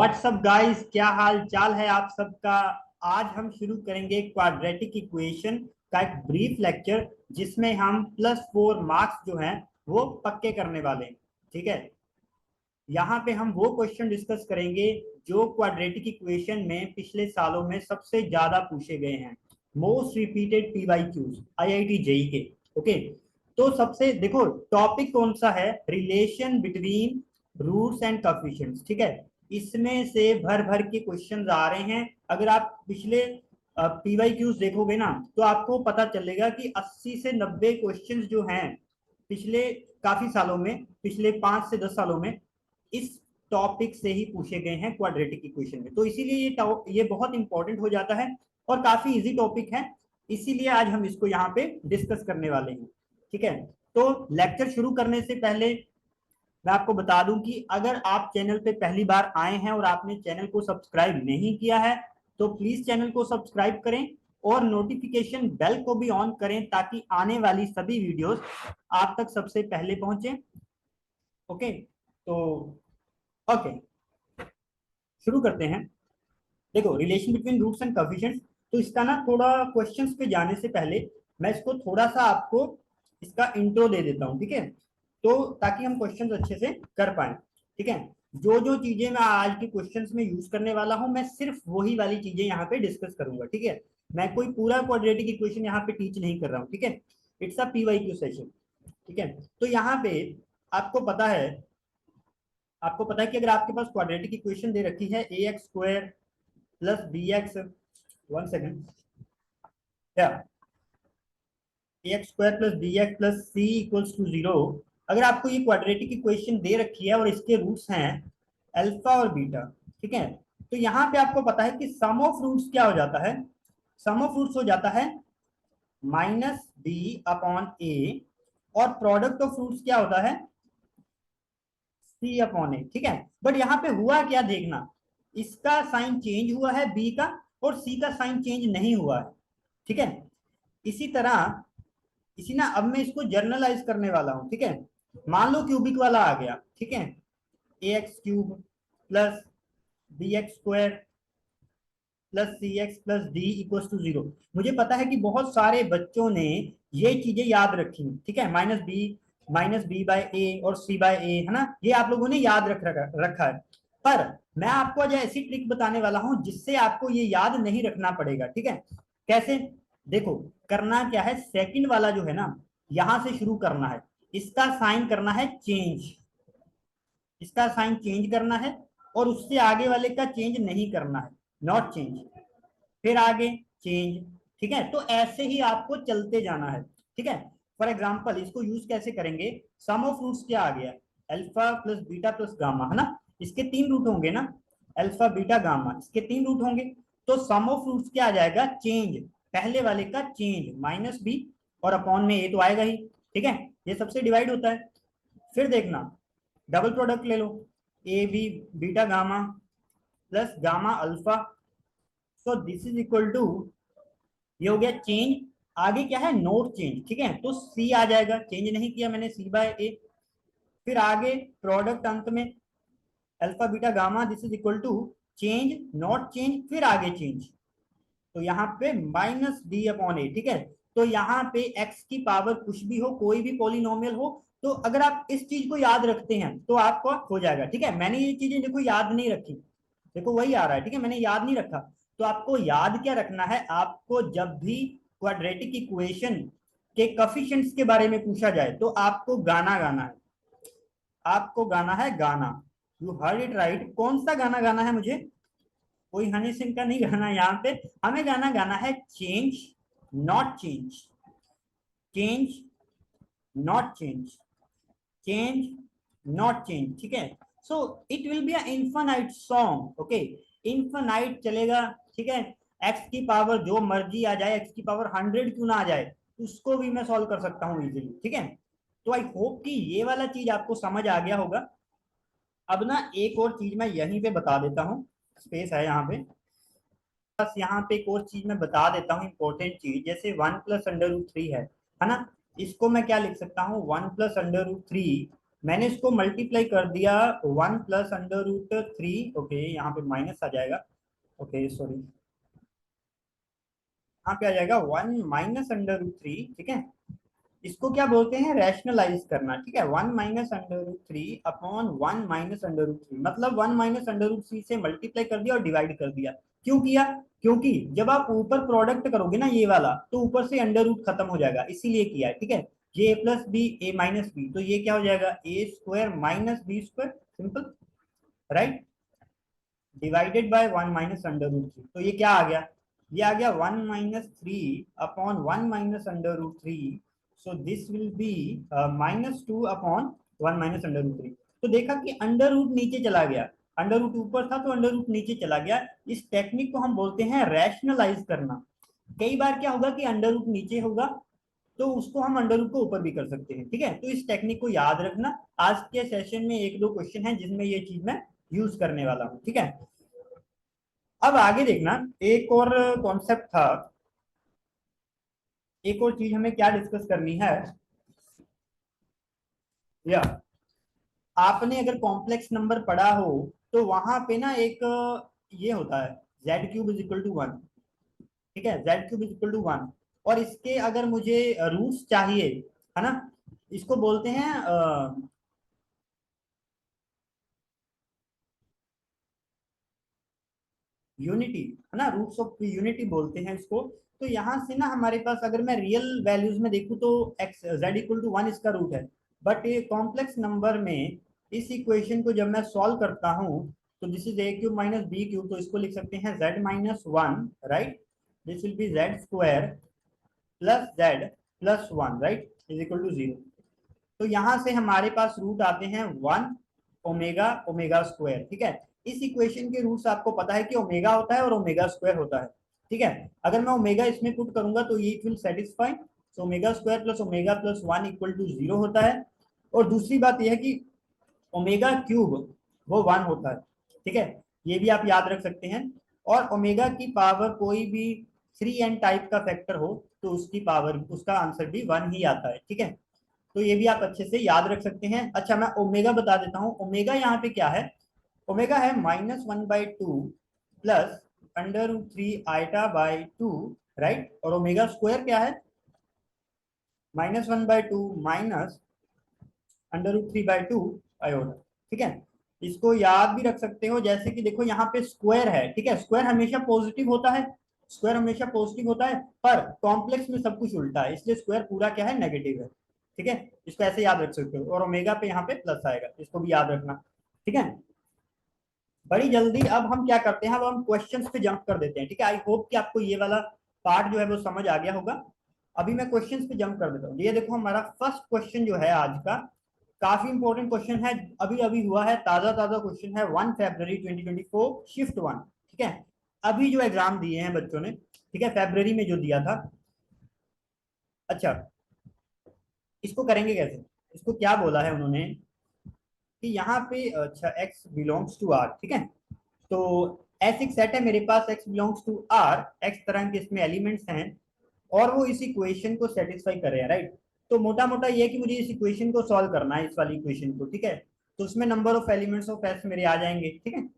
WhatsApp guys, क्या हाल चाल है आप सबका। आज हम शुरू करेंगे क्वाड्रेटिक इक्वेशन का एक ब्रीफ लेक्चर, जिसमें हम +4 मार्क्स जो हैं वो पक्के करने वाले हैं। ठीक है, यहाँ पे हम वो क्वेश्चन डिस्कस करेंगे जो क्वाड्रेटिक इक्वेशन में पिछले सालों में सबसे ज्यादा पूछे गए हैं। Most repeated PYQs IIT JEE के। ओके, तो सबसे देखो टॉपिक कौन सा है, relation between roots and coefficients. ठीक है, इसमें से भर भर के क्वेश्चंस आ रहे हैं। अगर आप पिछले PYQs देखोगे ना, तो आपको पता चलेगा कि 80 से 90 क्वेश्चंस जो हैं पिछले काफी सालों में, पिछले 5 से 10 सालों में इस टॉपिक से ही पूछे गए हैं क्वाड्रेटिक इक्वेशन में। तो इसीलिए ये बहुत इंपॉर्टेंट हो जाता है और काफी इजी टॉपिक है, इसीलिए आज हम इसको यहाँ पे डिस्कस करने वाले हैं। ठीक है, तो लेक्चर शुरू करने से पहले मैं आपको बता दूं कि अगर आप चैनल पे पहली बार आए हैं और आपने चैनल को सब्सक्राइब नहीं किया है, तो प्लीज चैनल को सब्सक्राइब करें और नोटिफिकेशन बेल को भी ऑन करें, ताकि आने वाली सभी वीडियोस आप तक सबसे पहले पहुंचे। ओके, तो ओके शुरू करते हैं। देखो, relation between roots and coefficients, तो इसका ना थोड़ा क्वेश्चंस पे जाने से पहले मैं इसको थोड़ा सा आपको इसका इंट्रो दे देता हूँ। ठीक है, तो ताकि हम क्वेश्चंस अच्छे से कर पाए। ठीक है, जो जो चीजें मैं आज के क्वेश्चंस में यूज करने वाला हूँ, मैं सिर्फ वही वाली चीजें यहाँ पे डिस्कस करूंगा। ठीक है, मैं कोई पूरा क्वाड्रेटिक इक्वेशन यहाँ पे टीच नहीं कर रहा हूँ। ठीक है, इट्स अ PYQ सेशन। ठीक है, तो यहाँ पे आपको पता है आपको पता है कि अगर आपके पास क्वाड्रेटिक इक्वेशन दे रखी है ax² प्लस bx, 1 सेकेंड, क्या ax² plus bx plus c equals to 0, अगर आपको ये क्वाड्रेटिक इक्वेशन दे रखी है और इसके रूट्स हैं अल्फा और बीटा। ठीक है, तो यहाँ पे आपको पता है कि सम ऑफ रूट्स क्या हो जाता है, सम ऑफ रूट्स हो जाता है -b/a, और प्रोडक्ट ऑफ रूट्स क्या होता है c/a। ठीक है, बट यहाँ पे हुआ क्या देखना, इसका साइन चेंज हुआ है b का, और c का साइन चेंज नहीं हुआ है। ठीक है, इसी तरह अब मैं इसको जर्नलाइज करने वाला हूं। ठीक है, मान लो क्यूबिक वाला आ गया। ठीक है, ax³ plus bx² plus cx plus d equal to 0। मुझे पता है कि बहुत सारे बच्चों ने ये चीजें याद रखी। ठीक है, -b/a और c/a, है ना, ये आप लोगों ने याद रखा है। पर मैं आपको आज ऐसी ट्रिक बताने वाला हूं जिससे आपको ये याद नहीं रखना पड़ेगा। ठीक है, कैसे, देखो करना क्या है, सेकंड वाला जो है ना, यहां से शुरू करना है, इसका साइन करना है चेंज, इसका साइन चेंज करना है, और उससे आगे वाले का चेंज नहीं करना है, नॉट चेंज, फिर आगे चेंज। ठीक है, तो ऐसे ही आपको चलते जाना है। ठीक है, फॉर एग्जाम्पल इसको यूज कैसे करेंगे, सम ऑफ रूट्स क्या आ गया, alpha plus beta plus gamma, है ना, इसके 3 रूट होंगे ना, अल्फा बीटा गामा, इसके 3 रूट होंगे। तो सम ऑफ रूट्स क्या आ जाएगा, चेंज, पहले वाले का चेंज -b, और अपॉन में a तो आएगा ही। ठीक है, ये सबसे डिवाइड होता है। फिर देखना, डबल प्रोडक्ट ले लो, A B beta gamma plus gamma alpha, so this is equal to, ये हो गया चेंज। आगे क्या है, नोट चेंज। ठीक है, तो सी आ जाएगा, चेंज नहीं किया मैंने, c/a। फिर आगे प्रोडक्ट अंत में alpha beta gamma, this is equal to change not change, फिर आगे चेंज, तो यहाँ पे -b/a। ठीक है, तो यहाँ पे x की पावर कुछ भी हो, कोई भी पॉलिनोमियल हो, तो अगर आप इस चीज को याद रखते हैं तो आपको हो जाएगा। ठीक है, मैंने ये चीजें देखो याद नहीं रखी, देखो वही आ रहा है। ठीक है, मैंने याद नहीं रखा, तो आपको याद क्या रखना है, आपको जब भी क्वाड्रेटिक इक्वेशन के कोएफिशिएंट्स के बारे में पूछा जाए तो आपको गाना गाना है, आपको गाना है गाना। You heard it right. कौन सा गाना गाना है मुझे, कोई हनी सिंह का नहीं गाना यहाँ पे, हमें गाना गाना है change not change, change not change, change not change. ठीक है, सो it will B infinite song. Okay, infinite चलेगा। ठीक है, एक्स की पावर जो मर्जी आ जाए, एक्स की पावर 100 क्यों ना आ जाए, उसको भी मैं सॉल्व कर सकता हूँ इजीली। ठीक है, तो आई होप कि ये वाला चीज आपको समझ आ गया होगा। अब ना एक और चीज मैं यहीं पे बता देता हूँ, स्पेस है यहाँ पे, बस यहाँ पे एक और चीज मैं बता देता हूँ, इंपॉर्टेंट चीज, जैसे 1 + √3 है ना, इसको मैं क्या लिख सकता हूँ, 1 + √3 मैंने इसको मल्टीप्लाई कर दिया 1 + √3, ओके यहाँ पे माइनस आ जाएगा, ओके सॉरी, यहाँ पे आ जाएगा 1 - √3, ठीक है। इसको क्या बोलते हैं, रैशनलाइज करना, ठीक है। 1 - √3 अपॉन 1 - √3, मतलब 1 - √3 से मल्टीप्लाई कर दिया और डिवाइड कर दिया। क्यों किया, क्योंकि जब आप ऊपर प्रोडक्ट करोगे ना ये वाला, तो ऊपर से अंडर रूट खत्म हो जाएगा, इसीलिए किया है, ठीक है। ये A+B A-B, तो ये क्या हो जाएगा, A² - B², simple, right, divided by 1 - √3, तो ये क्या आ गया, ये आ गया 1 - 3 upon 1 - √3, so this will be -2 upon 1 - √3। तो देखा कि अंडर रूट नीचे चला गया, अंडर रूट ऊपर था तो अंडर रूट नीचे चला गया। इस टेक्निक को हम बोलते हैं रैशनलाइज करना। कई बार क्या होगा कि अंडर रूट नीचे होगा, तो उसको हम अंडर रूट को ऊपर भी कर सकते हैं, ठीक है। तो इस टेक्निक को याद रखना, आज के सेशन में 1-2 क्वेश्चन है जिसमें ये चीज मैं यूज करने वाला हूँ, ठीक है। अब आगे देखना, एक और कॉन्सेप्ट था, एक और चीज हमें क्या डिस्कस करनी है, या आपने अगर कॉम्प्लेक्स नंबर पढ़ा हो तो वहां पे ना एक ये होता है Z³ = 1, ठीक है, Z³ = 1, और इसके अगर मुझे रूट्स चाहिए, है ना, इसको बोलते हैं यूनिटी, है ना, रूट्स ऑफ यूनिटी बोलते हैं इसको। तो यहाँ से ना हमारे पास अगर मैं रियल वैल्यूज में देखूँ तो एक्स Z = 1 इसका रूट है, बट ये कॉम्प्लेक्स नंबर में इस इक्वेशन को जब मैं सॉल्व करता हूँ, तो दिस इज A³ - B³, तो इसको लिख सकते हैं Z - 1, right, this will B Z² + Z + 1, right, = 0। तो यहाँ से हमारे पास रूट आते हैं 1 ओमेगा स्क्वायर, ठीक है। इस इक्वेशन के रूट्स आपको पता है कि ओमेगा होता है और ओमेगा स्क्वायर होता है, ठीक है। अगर मैं ओमेगा इसमें पुट करूंगा तो ये विल सेटिस्फाई, सो ओमेगा² + ओमेगा + 1 = 0 होता है। और दूसरी बात यह है कि ओमेगा³ वो 1 होता है, ठीक है, ये भी आप याद रख सकते हैं। और ओमेगा की पावर कोई भी 3n टाइप का फैक्टर हो तो उसकी पावर, उसका आंसर भी 1 ही आता है, ठीक है। तो ये भी आप अच्छे से याद रख सकते हैं। अच्छा मैं ओमेगा बता देता हूँ, ओमेगा यहाँ पे क्या है, ओमेगा है -1/2 प्लस √3 i/2, राइट, और ओमेगा स्क्वायर क्या है, -1/2 माइनस √3/2 आयोटा, ठीक है। इसको याद भी रख सकते हो, जैसे कि देखो यहाँ पे स्क्वायर है, ठीक है, स्क्वायर हमेशा पॉजिटिव होता है, स्क्वायर हमेशा पॉजिटिव होता है, पर कॉम्प्लेक्स में सब कुछ उल्टा है, इसलिए स्क्वायर पूरा क्या है, नेगेटिव है, ठीक है। इसको ऐसे याद रख सकते हो, और ओमेगा पे यहाँ पे प्लस आएगा, इसको भी याद रखना, ठीक है। बड़ी जल्दी अब हम क्या करते हैं, अब हम क्वेश्चंस पे जंप कर देते हैं, ठीक है। आई होप कि आपको ये वाला पार्ट जो है वो समझ आ गया होगा। अभी मैं क्वेश्चंस पे जंप कर देता हूँ। ये देखो हमारा फर्स्ट क्वेश्चन जो है आज का, काफी इंपॉर्टेंट क्वेश्चन है, अभी अभी हुआ है, ताजा ताजा क्वेश्चन है, 1 फरवरी 2024 शिफ्ट 1, ठीक है। अभी जो एग्जाम दिए हैं बच्चों ने, ठीक है, फरवरी में जो दिया था। अच्छा, इसको करेंगे कैसे, इसको क्या बोला है उन्होंने कि यहाँ पे, अच्छा x∈R, ठीक है। तो S एक सेट है मेरे पास, x∈R, x तरह के इसमें एलिमेंट्स हैं, और वो इस इक्वेशन को सेटिस्फाई कर रहे हैं, राइट। तो मोटा मोटा ये है कि मुझे इस इक्वेशन को सॉल्व करना है, इस वाली इक्वेशन को, ठीक है। तो उसमें number of elements of S मेरे आ जाएंगे, ठीक है।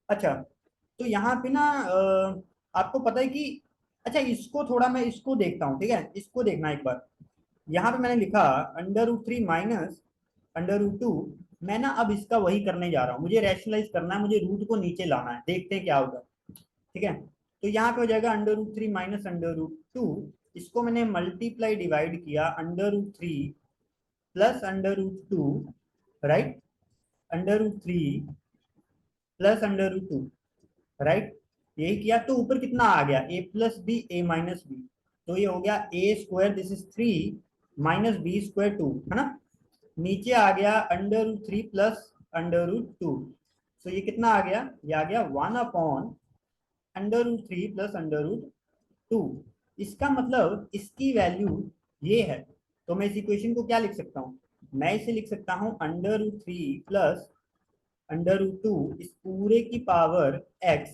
अच्छा, तो यहाँ पे ना आपको पता है कि, अच्छा इसको थोड़ा मैं इसको देखता हूँ, ठीक है, इसको देखना एक बार। यहाँ पे मैंने लिखा √3 माइनस √2, मैं ना अब इसका वही करने जा रहा हूँ, मुझे रैशनलाइज करना है, मुझे रूट को नीचे लाना है, देखते हैं क्या होगा, ठीक है। तो यहाँ पे हो जाएगा √3 माइनस √2, इसको मैंने मल्टीप्लाई डिवाइड किया √3 प्लस √2, राइट, √3 प्लस √2, राइट, यही किया, तो ऊपर कितना आ गया, A+B A-B, तो ये हो गया A², this is 3 minus B² 2, है ना। नीचे आ गया √3 प्लस √2, तो ये कितना आ गया, ये आ गया 1/√3 प्लस √2। इसका मतलब इसकी वैल्यू ये है, तो मैं इस इक्वेशन को क्या लिख सकता हूँ, मैं इसे लिख सकता हूँ √3 प्लस √2 इस पूरे की पावर x,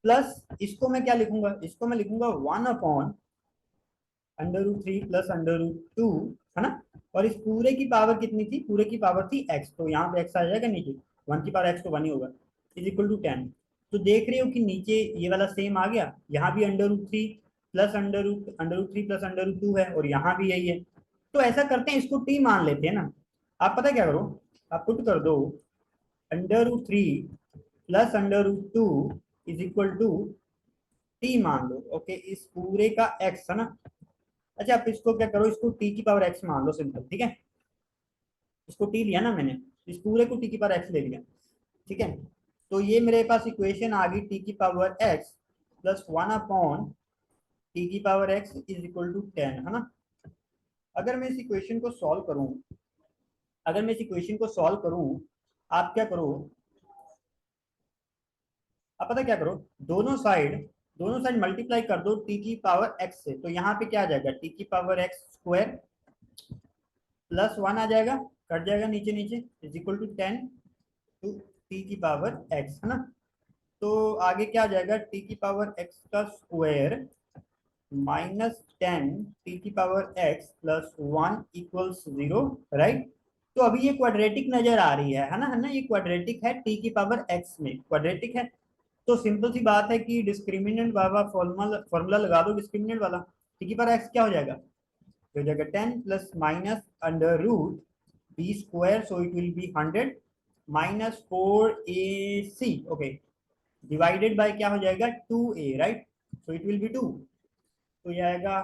प्लस इसको मैं क्या लिखूंगा, इसको मैं लिखूंगा 1/√3 प्लस √2, है ना, और इस पूरे की पावर कितनी थी, पूरे की पावर थी x, तो यहाँ पे x आ जाएगा नीचे, 1 की पावर x तो 1 ही होगा, इज इक्वल टू 10। तो देख रहे हो कि नीचे ये वाला सेम आ गया, यहाँ भी under root 3 plus under root 3 plus under root 2 है, और यहाँ भी यही है। तो ऐसा करते हैं, इसको t मान लेते हैं ना। आप पता क्या करो, आप पुट कर दो under root 3 plus under root 2 is equal to T मान लो। ओके, इस पूरे का x है ना। अच्छा, आप इसको क्या करो, इसको t की पावर x मान लो, सिंपल, ठीक है। इसको t लिया ना मैंने, इस पूरे को t की पावर x ले लिया, ठीक है। तो ये मेरे पास इक्वेशन आ गई t की power x plus 1 upon T की power x is equal to 10, है ना। अगर मैं इस इक्वेशन को सॉल्व करूं, अगर मैं इस इक्वेशन को सॉल्व करूं, आप क्या करो, आप पता क्या करो, दोनों साइड मल्टीप्लाई कर दो टी की पावर x से। तो यहाँ पे क्या आ जाएगा, टी की पावर x स्क्वायर प्लस 1 आ जाएगा, कट जाएगा नीचे नीचे, is equal to 10 two T की पावर x, है ना। तो आगे क्या आ जाएगा, टी की पावर x का स्क्वायर -10 टी की power x plus 1 equals 0, right. तो अभी ये क्वाड्रेटिक नजर आ रही है ना, ये क्वाड्रेटिक है, टी की पावर x में क्वाड्रेटिक है। तो सिंपल सी बात है कि डिस्क्रिमिनेंट वाला फॉर्मूला लगा दो, डिस्क्रिमिनेंट वाला, टी की पावर x क्या हो जाएगा, हो जाएगा 10 plus minus under root B square, so it will be 100 minus 4ac, okay, divided by क्या हो जाएगा 2a, right, so it will be 2। तो ये आएगा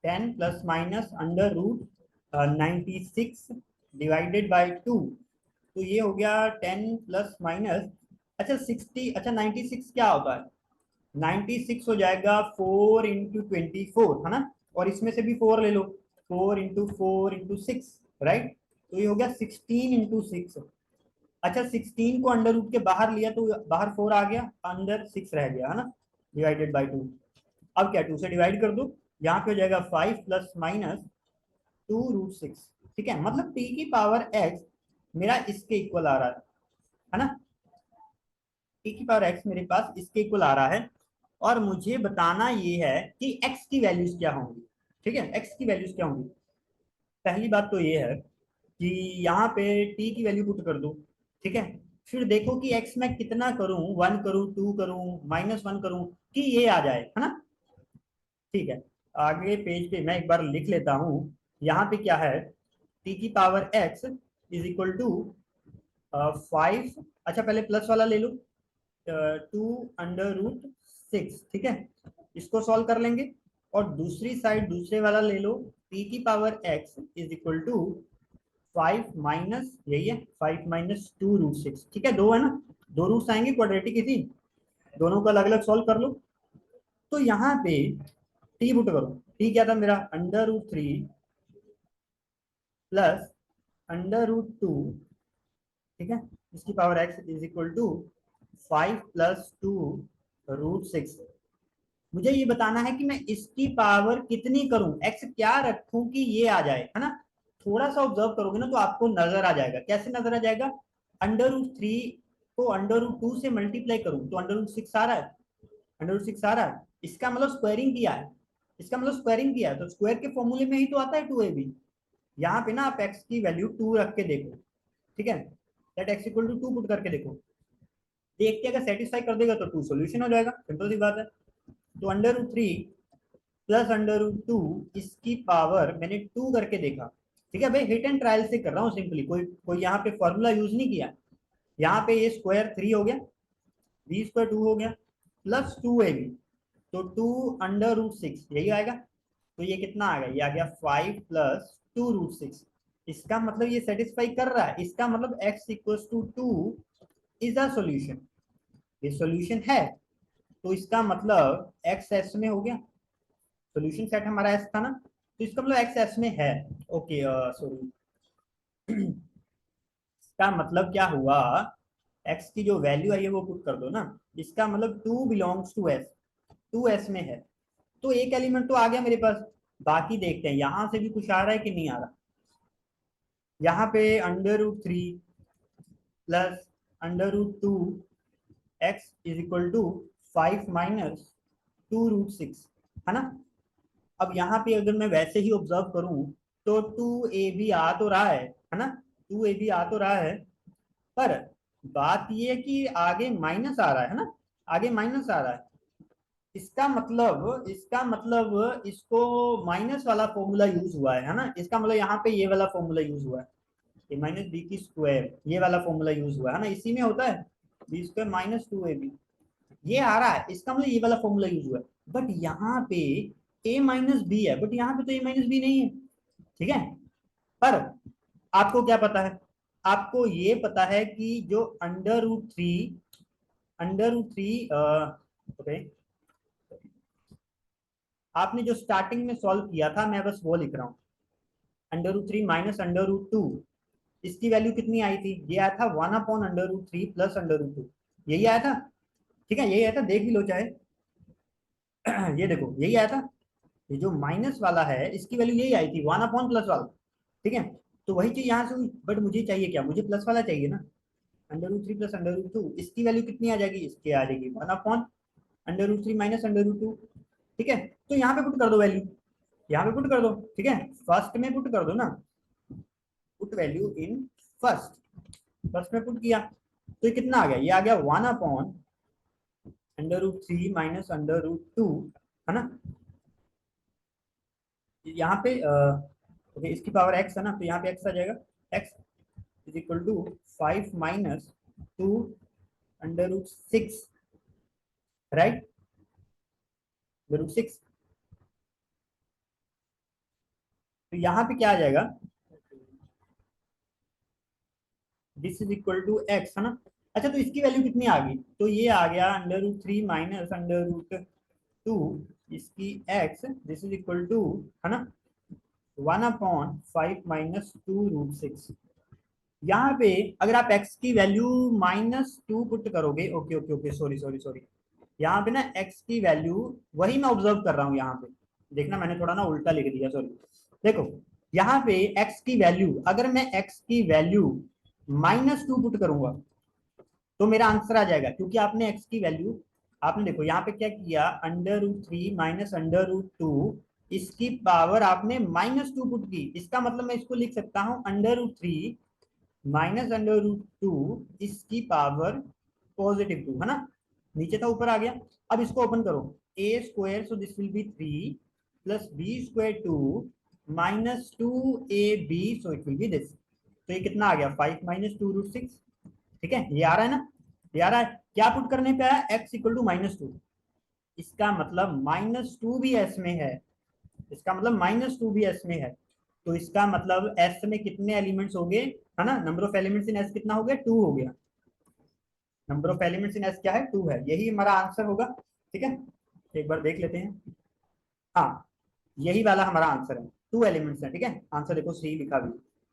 10 plus minus under root 96 divided by 2। तो ये हो गया 10 प्लस माइनस, अच्छा 60, अच्छा 96 क्या होता है, 96 हो जाएगा 4 इंटू 24, है ना। और इसमें से भी 4 ले लो, 4 इंटू 4 इंटू 6, राइट। तो ये हो गया 16 इंटू 6। अच्छा 16 को अंडर रूट के बाहर लिया तो बाहर 4 आ गया, अंदर 6 रह गया, है ना, डिवाइडेड बाई 2। अब क्या, 2 से डिवाइड कर दो, यहाँ पे हो जाएगा 5 प्लस माइनस 2 रूट 6, ठीक है। मतलब टी की पावर x मेरा इसके इक्वल आ रहा है ना, टी की पावर x मेरे पास इसके इक्वल आ रहा है। और मुझे बताना ये है कि x की वैल्यूज क्या होंगी, ठीक है, x की वैल्यूज क्या होंगी। पहली बात तो ये है कि यहाँ पे t की वैल्यू पुट कर दो, ठीक है। फिर देखो कि x में कितना करूं, 1 करूं, 2 करूं, -1 करूं, कि ये आ जाए, है ना। ठीक है, आगे पेज पे मैं एक बार लिख लेता हूँ। यहाँ पे क्या है, t की power x is equal to 5, अच्छा पहले प्लस वाला ले लो, 2 अंडर रूट 6, ठीक है। इसको सॉल्व कर लेंगे, और दूसरी साइड दूसरे वाला ले लो, t की power x is equal to 5 minus, यही है 5 माइनस 2 रूट 6, ठीक है, दो है ना, दो रूट्स आएंगे क्वाड्रेटिक इसी, दोनों को अलग अलग सॉल्व कर लो। तो यहाँ पे t पुट करो, t क्या था मेरा, under root 3 plus under root 2, ठीक है, इसकी power x is equal to 5 plus 2 root 6। मुझे ये बताना है कि मैं इसकी पावर कितनी करूं, x क्या रखूं कि ये आ जाए, है ना। थोड़ा सा ऑब्जर्व करोगे ना तो आपको नजर आ जाएगा, कैसे नजर आ जाएगा, अंडर रूट 3 को अंडर रूट 2 से मल्टीप्लाई करूं तो अंडर रूट 6 आ रहा है, अंडर रूट 6 आ रहा है, इसका मतलब स्क्वायरिंग किया है, इसका मतलब स्क्वायरिंग किया है, तो स्क्वायर के फॉर्मूले में ही तो आता है 2ab। यहाँ पे ना आप x की वैल्यू 2 रख के देखो, ठीक है, that x equal to 2 put करके देखो, देखते अगर सेटिस्फाई कर देगा तो 2 सोल्यूशन हो जाएगा, सिंपल सी बात है। तो under root 3 plus under root 2 इसकी पावर मैंने 2 करके देखा, ठीक है भाई, हिट एंड ट्रायल से कर रहा हूँ सिंपली, कोई कोई यहाँ पे फॉर्मूला यूज नहीं किया। यहाँ पे ये स्क्वायर 3 हो गया, बी स्क्वायर 2 हो गया, प्लस 2ab, तो 2 अंडर रूट 6 यही आएगा। तो ये कितना आ गया, ये आ गया 5 प्लस 2 रूट 6। इसका मतलब ये सेटिस्फाई कर रहा है, इसका मतलब x equals to 2 is a solution, ये सॉल्यूशन है। तो इसका मतलब x s में हो गया, सॉल्यूशन सेट हमारा s था ना, तो इसका मतलब x s में है। ओके, सॉरी, इसका मतलब क्या हुआ, x की जो वैल्यू आई है वो पुट कर दो ना, इसका मतलब 2 बिलोंग्स टू s, 2s में है। तो एक एलिमेंट तो आ गया मेरे पास, बाकी देखते हैं यहाँ से भी कुछ आ रहा है कि नहीं आ रहा। यहाँ पे under root 3 plus under root 2 x is equal to 5 minus 2 root 6, है ना। अब यहाँ पे अगर मैं वैसे ही ऑब्जर्व करूं तो 2ab आ तो रहा है ना, 2ab आ तो रहा है, पर बात ये कि आगे माइनस आ रहा है ना, आगे माइनस आ रहा है। इसका मतलब इसको माइनस वाला फॉर्मूला यूज हुआ है ना, इसका मतलब यहाँ पे ये वाला फॉर्मूला यूज हुआ है, ए माइनस बी की स्क्वायर, ये वाला फॉर्मूला यूज हुआ है ना, इसी में होता है बी स्क्वायर माइनस 2ab, ये आ रहा है, इसका मतलब ये वाला फॉर्मूला यूज हुआ है। बट यहाँ पे a माइनस बी है, बट यहाँ पे तो a माइनस बी नहीं है, ठीक है। पर आपको क्या पता है, आपको ये पता है कि जो अंडर रूट थ्री ओके, आपने जो स्टार्टिंग में सॉल्व किया था, मैं बस वो लिख रहा हूँ, under root 3 minus under root 2, इसकी वैल्यू कितनी आई थी, ये आया था 1/√3 प्लस अंडर रूट 2, यही आया था, ठीक है, यही आया था, देख भी लो चाहे। ये देखो यही आया था, ये जो माइनस वाला है इसकी वैल्यू यही आई थी, 1/+ वाला, ठीक है। तो वही चीज यहाँ से हुई, बट मुझे चाहिए क्या, मुझे प्लस वाला चाहिए ना, under root 3 plus under root 2, इसकी वैल्यू कितनी आ जाएगी, इसकी आ जाएगी 1/√3 माइनस अंडर रूट 2, ठीक है। तो यहाँ पे पुट कर दो वैल्यू, यहाँ पे पुट कर दो, ठीक है, फर्स्ट में पुट कर दो ना, put value in first, first में पुट किया, तो ये कितना आ गया, ये आ गया 1/√3 माइनस अंडर रूट 2, है ना। यहाँ पे ओके, इसकी पावर x है ना, तो यहाँ पे x आ जाएगा, x is equal to 5 minus 2/√6, right, √6। तो यहाँ पे क्या आ जाएगा, this is equal to x, है ना। अच्छा, तो इसकी वैल्यू कितनी आ गई, तो ये आ गया under root 3 minus under root 2, इसकी x, this is equal to, है ना, 1/5 - 2√6। यहाँ पे अगर आप x की वैल्यू -2 पुट करोगे, okay okay okay, sorry sorry sorry, यहाँ पे ना x की वैल्यू, वही मैं ऑब्जर्व कर रहा हूँ यहाँ पे, देखना मैंने थोड़ा ना उल्टा लिख दिया, सॉरी। देखो यहाँ पे x की वैल्यू, अगर मैं x की वैल्यू -2 पुट करूंगा तो मेरा आंसर आ जाएगा, क्योंकि आपने x की वैल्यू, आपने देखो यहाँ पे क्या किया, under root 3 minus under root 2, इसकी पावर आपने -2 पुट की, इसका मतलब मैं इसको लिख सकता हूँ under root 3 minus under root 2, इसकी पावर +2, है ना, नीचे था ऊपर आ गया। अब इसको ओपन करो, a² so this will B 3 plus b², 2 -2ab so it will B this, तो ये कितना आ गया, 5 - 2√6, ठीक है, ये आ रहा है ना, ये आ रहा है, क्या पुट करने पे आया, x इक्वल टू -2, इसका मतलब -2 भी s में है, इसका मतलब -2 भी s में है, तो इसका मतलब s में कितने एलिमेंट्स हो गए, है ना, number of elements in s कितना हो गया, 2 हो गया, number of elements in s क्या है, 2 है, यही हमारा आंसर होगा, ठीक है। एक बार देख लेते हैं, हाँ, यही वाला हमारा आंसर है, 2 एलिमेंट्स है, ठीक है, आंसर देखो सही लिखा भी,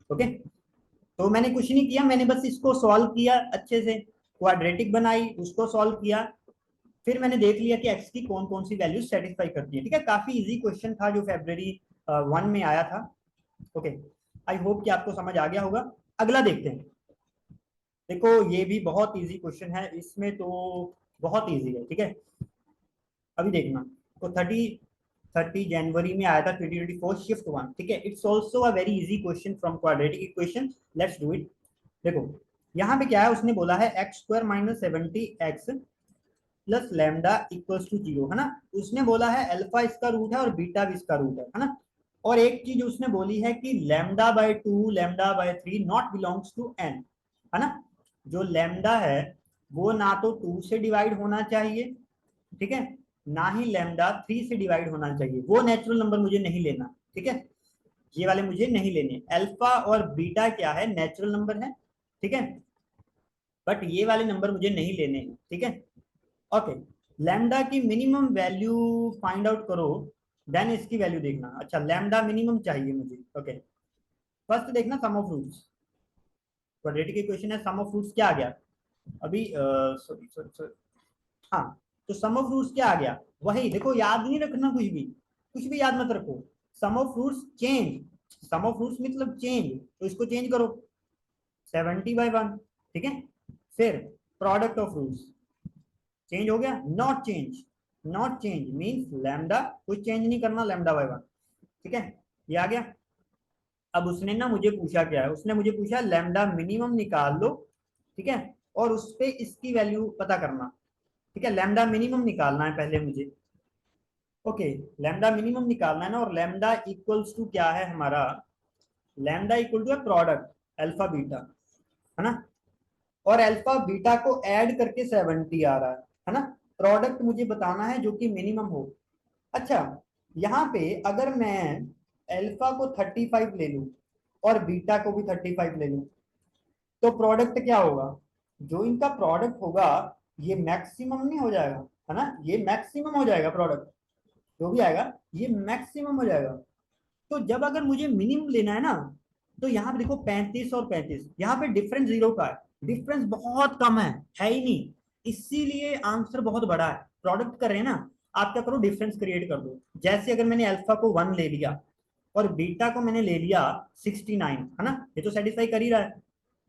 ओके। तो मैंने कुछ नहीं किया, मैंने बस इसको सॉल्व किया अच्छे से, क्वाड्रेटिक बनाई, उसको सॉल्व किया, फिर मैंने देख लिया कि एक्स की कौन कौन सी वैल्यूज सेटिस्फाई करती है, ठीक है, काफी इजी क्वेश्चन था जो February 1 में आया था, ओके। आई होप कि आपको समझ आ गया होगा। अगला देखते हैं, देखो ये भी बहुत इजी क्वेश्चन है, इसमें तो बहुत इजी है, ठीक है, अभी देखना, तो 30 जनवरी में आया था 2024 शिफ्ट 1, ठीक है, it's also a very easy question from quadratic equation, let's do it. देखो यहाँ पे क्या है, उसने बोला है x² - 70x plus lambda equals to 0, है ना, उसने बोला है अल्फा इसका रूट है और बीटा भी इसका रूट है ना, और एक चीज उसने बोली है कि λ/2 λ/3 नॉट बिलोंग्स टू n, है ना, जो लैम्डा है वो ना तो 2 से डिवाइड होना चाहिए, ठीक है, ना ही लैम्डा 3 से डिवाइड होना चाहिए, वो नेचुरल नंबर मुझे नहीं लेना, ठीक है, ये वाले मुझे नहीं लेने, अल्फा और बीटा क्या है, नेचुरल नंबर है, ठीक है, बट ये वाले नंबर मुझे नहीं लेने हैं, ठीक है, ओके। लैम्डा की मिनिमम वैल्यू फाइंड आउट करो, देन इसकी वैल्यू देखना, अच्छा लैम्डा मिनिमम चाहिए मुझे, ओके। फर्स्ट देखना सम ऑफ रूट्स, क्वाड्रेटिक इक्वेशन है, सम ऑफ रूट्स क्या आ गया, अभी सॉरी सॉरी सॉरी, हाँ, तो सम ऑफ रूट्स क्या आ गया, वही देखो, याद नहीं रखना कुछ भी याद मत रखो, sum of roots change, sum of roots मतलब चेंज, तो इसको चेंज करो 70/1, ठीक है, फिर प्रोडक्ट ऑफ रूट्स, चेंज हो गया, not change, not change means lambda कुछ चेंज नहीं करना, λ/1, ठीक है, ये आ गया, अब उसने ना मुझे पूछा क्या है, उसने मुझे पूछा लैम्डा मिनिमम निकाल लो, ठीक है, और उस पे इसकी वैल्यू पता करना। ठीक है, लैम्डा मिनिमम निकालना है पहले मुझे। ओके, लैम्डा मिनिमम निकालना है ना, और लैम्डा इक्वल्स टू क्या है हमारा, लैम्डा इक्वल टू है प्रोडक्ट अल्फा बीटा, है ना, और अल्फा बीटा को ऐड करके 70 आ रहा है ना। प्रोडक्ट मुझे बताना है जो कि मिनिमम हो। अच्छा, यहाँ पे अगर मैं अल्फा को 35 ले लूं और बीटा को भी 35 ले लूं, तो प्रोडक्ट क्या होगा, जो इनका प्रोडक्ट होगा ये मैक्सिमम नहीं हो जाएगा, है ना, ये मैक्सिमम हो जाएगा, प्रोडक्ट जो भी आएगा ये मैक्सिमम हो जाएगा। तो जब अगर मुझे मिनिमम लेना है ना, तो यहाँ पे देखो 35 और 35, यहाँ पे डिफरेंस जीरो का है, डिफरेंस बहुत कम है ही नहीं, इसीलिए आंसर बहुत बड़ा है। प्रोडक्ट कर रहे हैं ना, आप क्या करो, डिफरेंस क्रिएट कर दो। जैसे अगर मैंने अल्फा को 1 ले लिया और बीटा को मैंने ले लिया 69, है ना, ये तो सेटिस्फाई कर ही रहा है।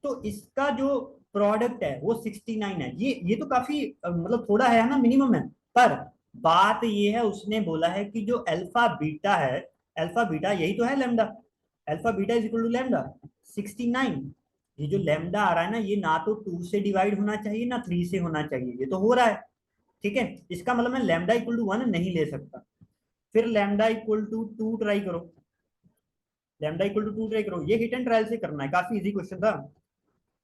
तो इसका जो प्रोडक्ट है वो 69 है, ये तो काफी मतलब थोड़ा है ना, मिनिमम है। पर बात ये है, उसने बोला है कि जो अल्फा बीटा है, अल्फा बीटा यही तो है lambda, alpha beta is equal to lambda 69। ये जो लैम्डा आ रहा है ना, ये ना तो 2 से डिवाइड होना चाहिए ना 3 से होना चाहिए, ये तो हो रहा है। ठीक है, इसका मतलब मैं लैम्डा इक्वल टू 1 नहीं ले सकता। फिर लैम्डा इक्वल टू 2 ट्राई करो, लैम्डा इक्वल टू 2 ट्राई करो, ये हिट एंड ट्रायल से करना है, काफी इजी क्वेश्चन था।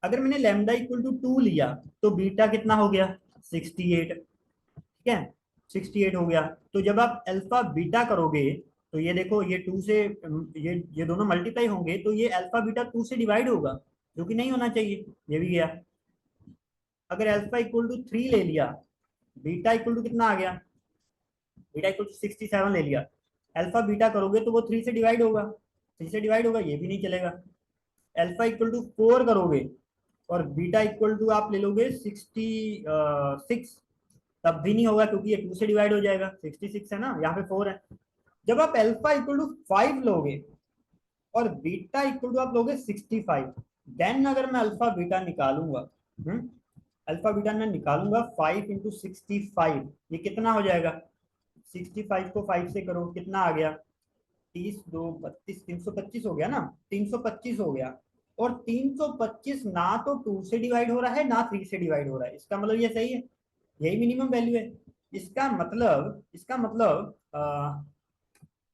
अगर मैंने लैम्डा इक्वल टू 2 लिया तो बीटा कितना हो गया, 68। ठीक है, 68 हो गया। तो जब आप अल्फा बीटा करोगे, तो ये देखो ये 2 से ये दोनों मल्टीप्लाई होंगे, तो ये अल्फा बीटा 2 से डिवाइड होगा, जो कि नहीं होना चाहिए, ये भी गया। अगर अल्फा इक्वल टू 3 ले लिया, बीटा इक्वल टू कितना आ गया, बीटा इक्वल टू 67 ले लिया, अल्फा बीटा करोगे तो वो 3 से डिवाइड होगा, 3 से डिवाइड होगा, ये भी नहीं चलेगा। अल्फा इक्वल टू 4 करोगे और बीटा इक्वल टू आप ले लोगे 66, तब भी नहीं होगा, क्योंकि ये 2 से डिवाइड हो जाएगा, 66 है ना, यहाँ पे 4 है। जब आप अल्फा इक्वल टू 5 लोगे और बीटा इक्वल टू आप लोगे 65, देन अगर मैं अल्फा बीटा निकालूंगा, अल्फा बीटा मैं निकालूंगा 5 इंटू 65, ये कितना हो जाएगा, 65 को 5 से करो, कितना आ गया, 30 2 32, 325 हो गया ना, 325 हो गया। और 325 ना तो 2 से डिवाइड हो रहा है ना 3 से डिवाइड हो रहा है, इसका मतलब ये सही है, यही मिनिमम वैल्यू है। इसका मतलब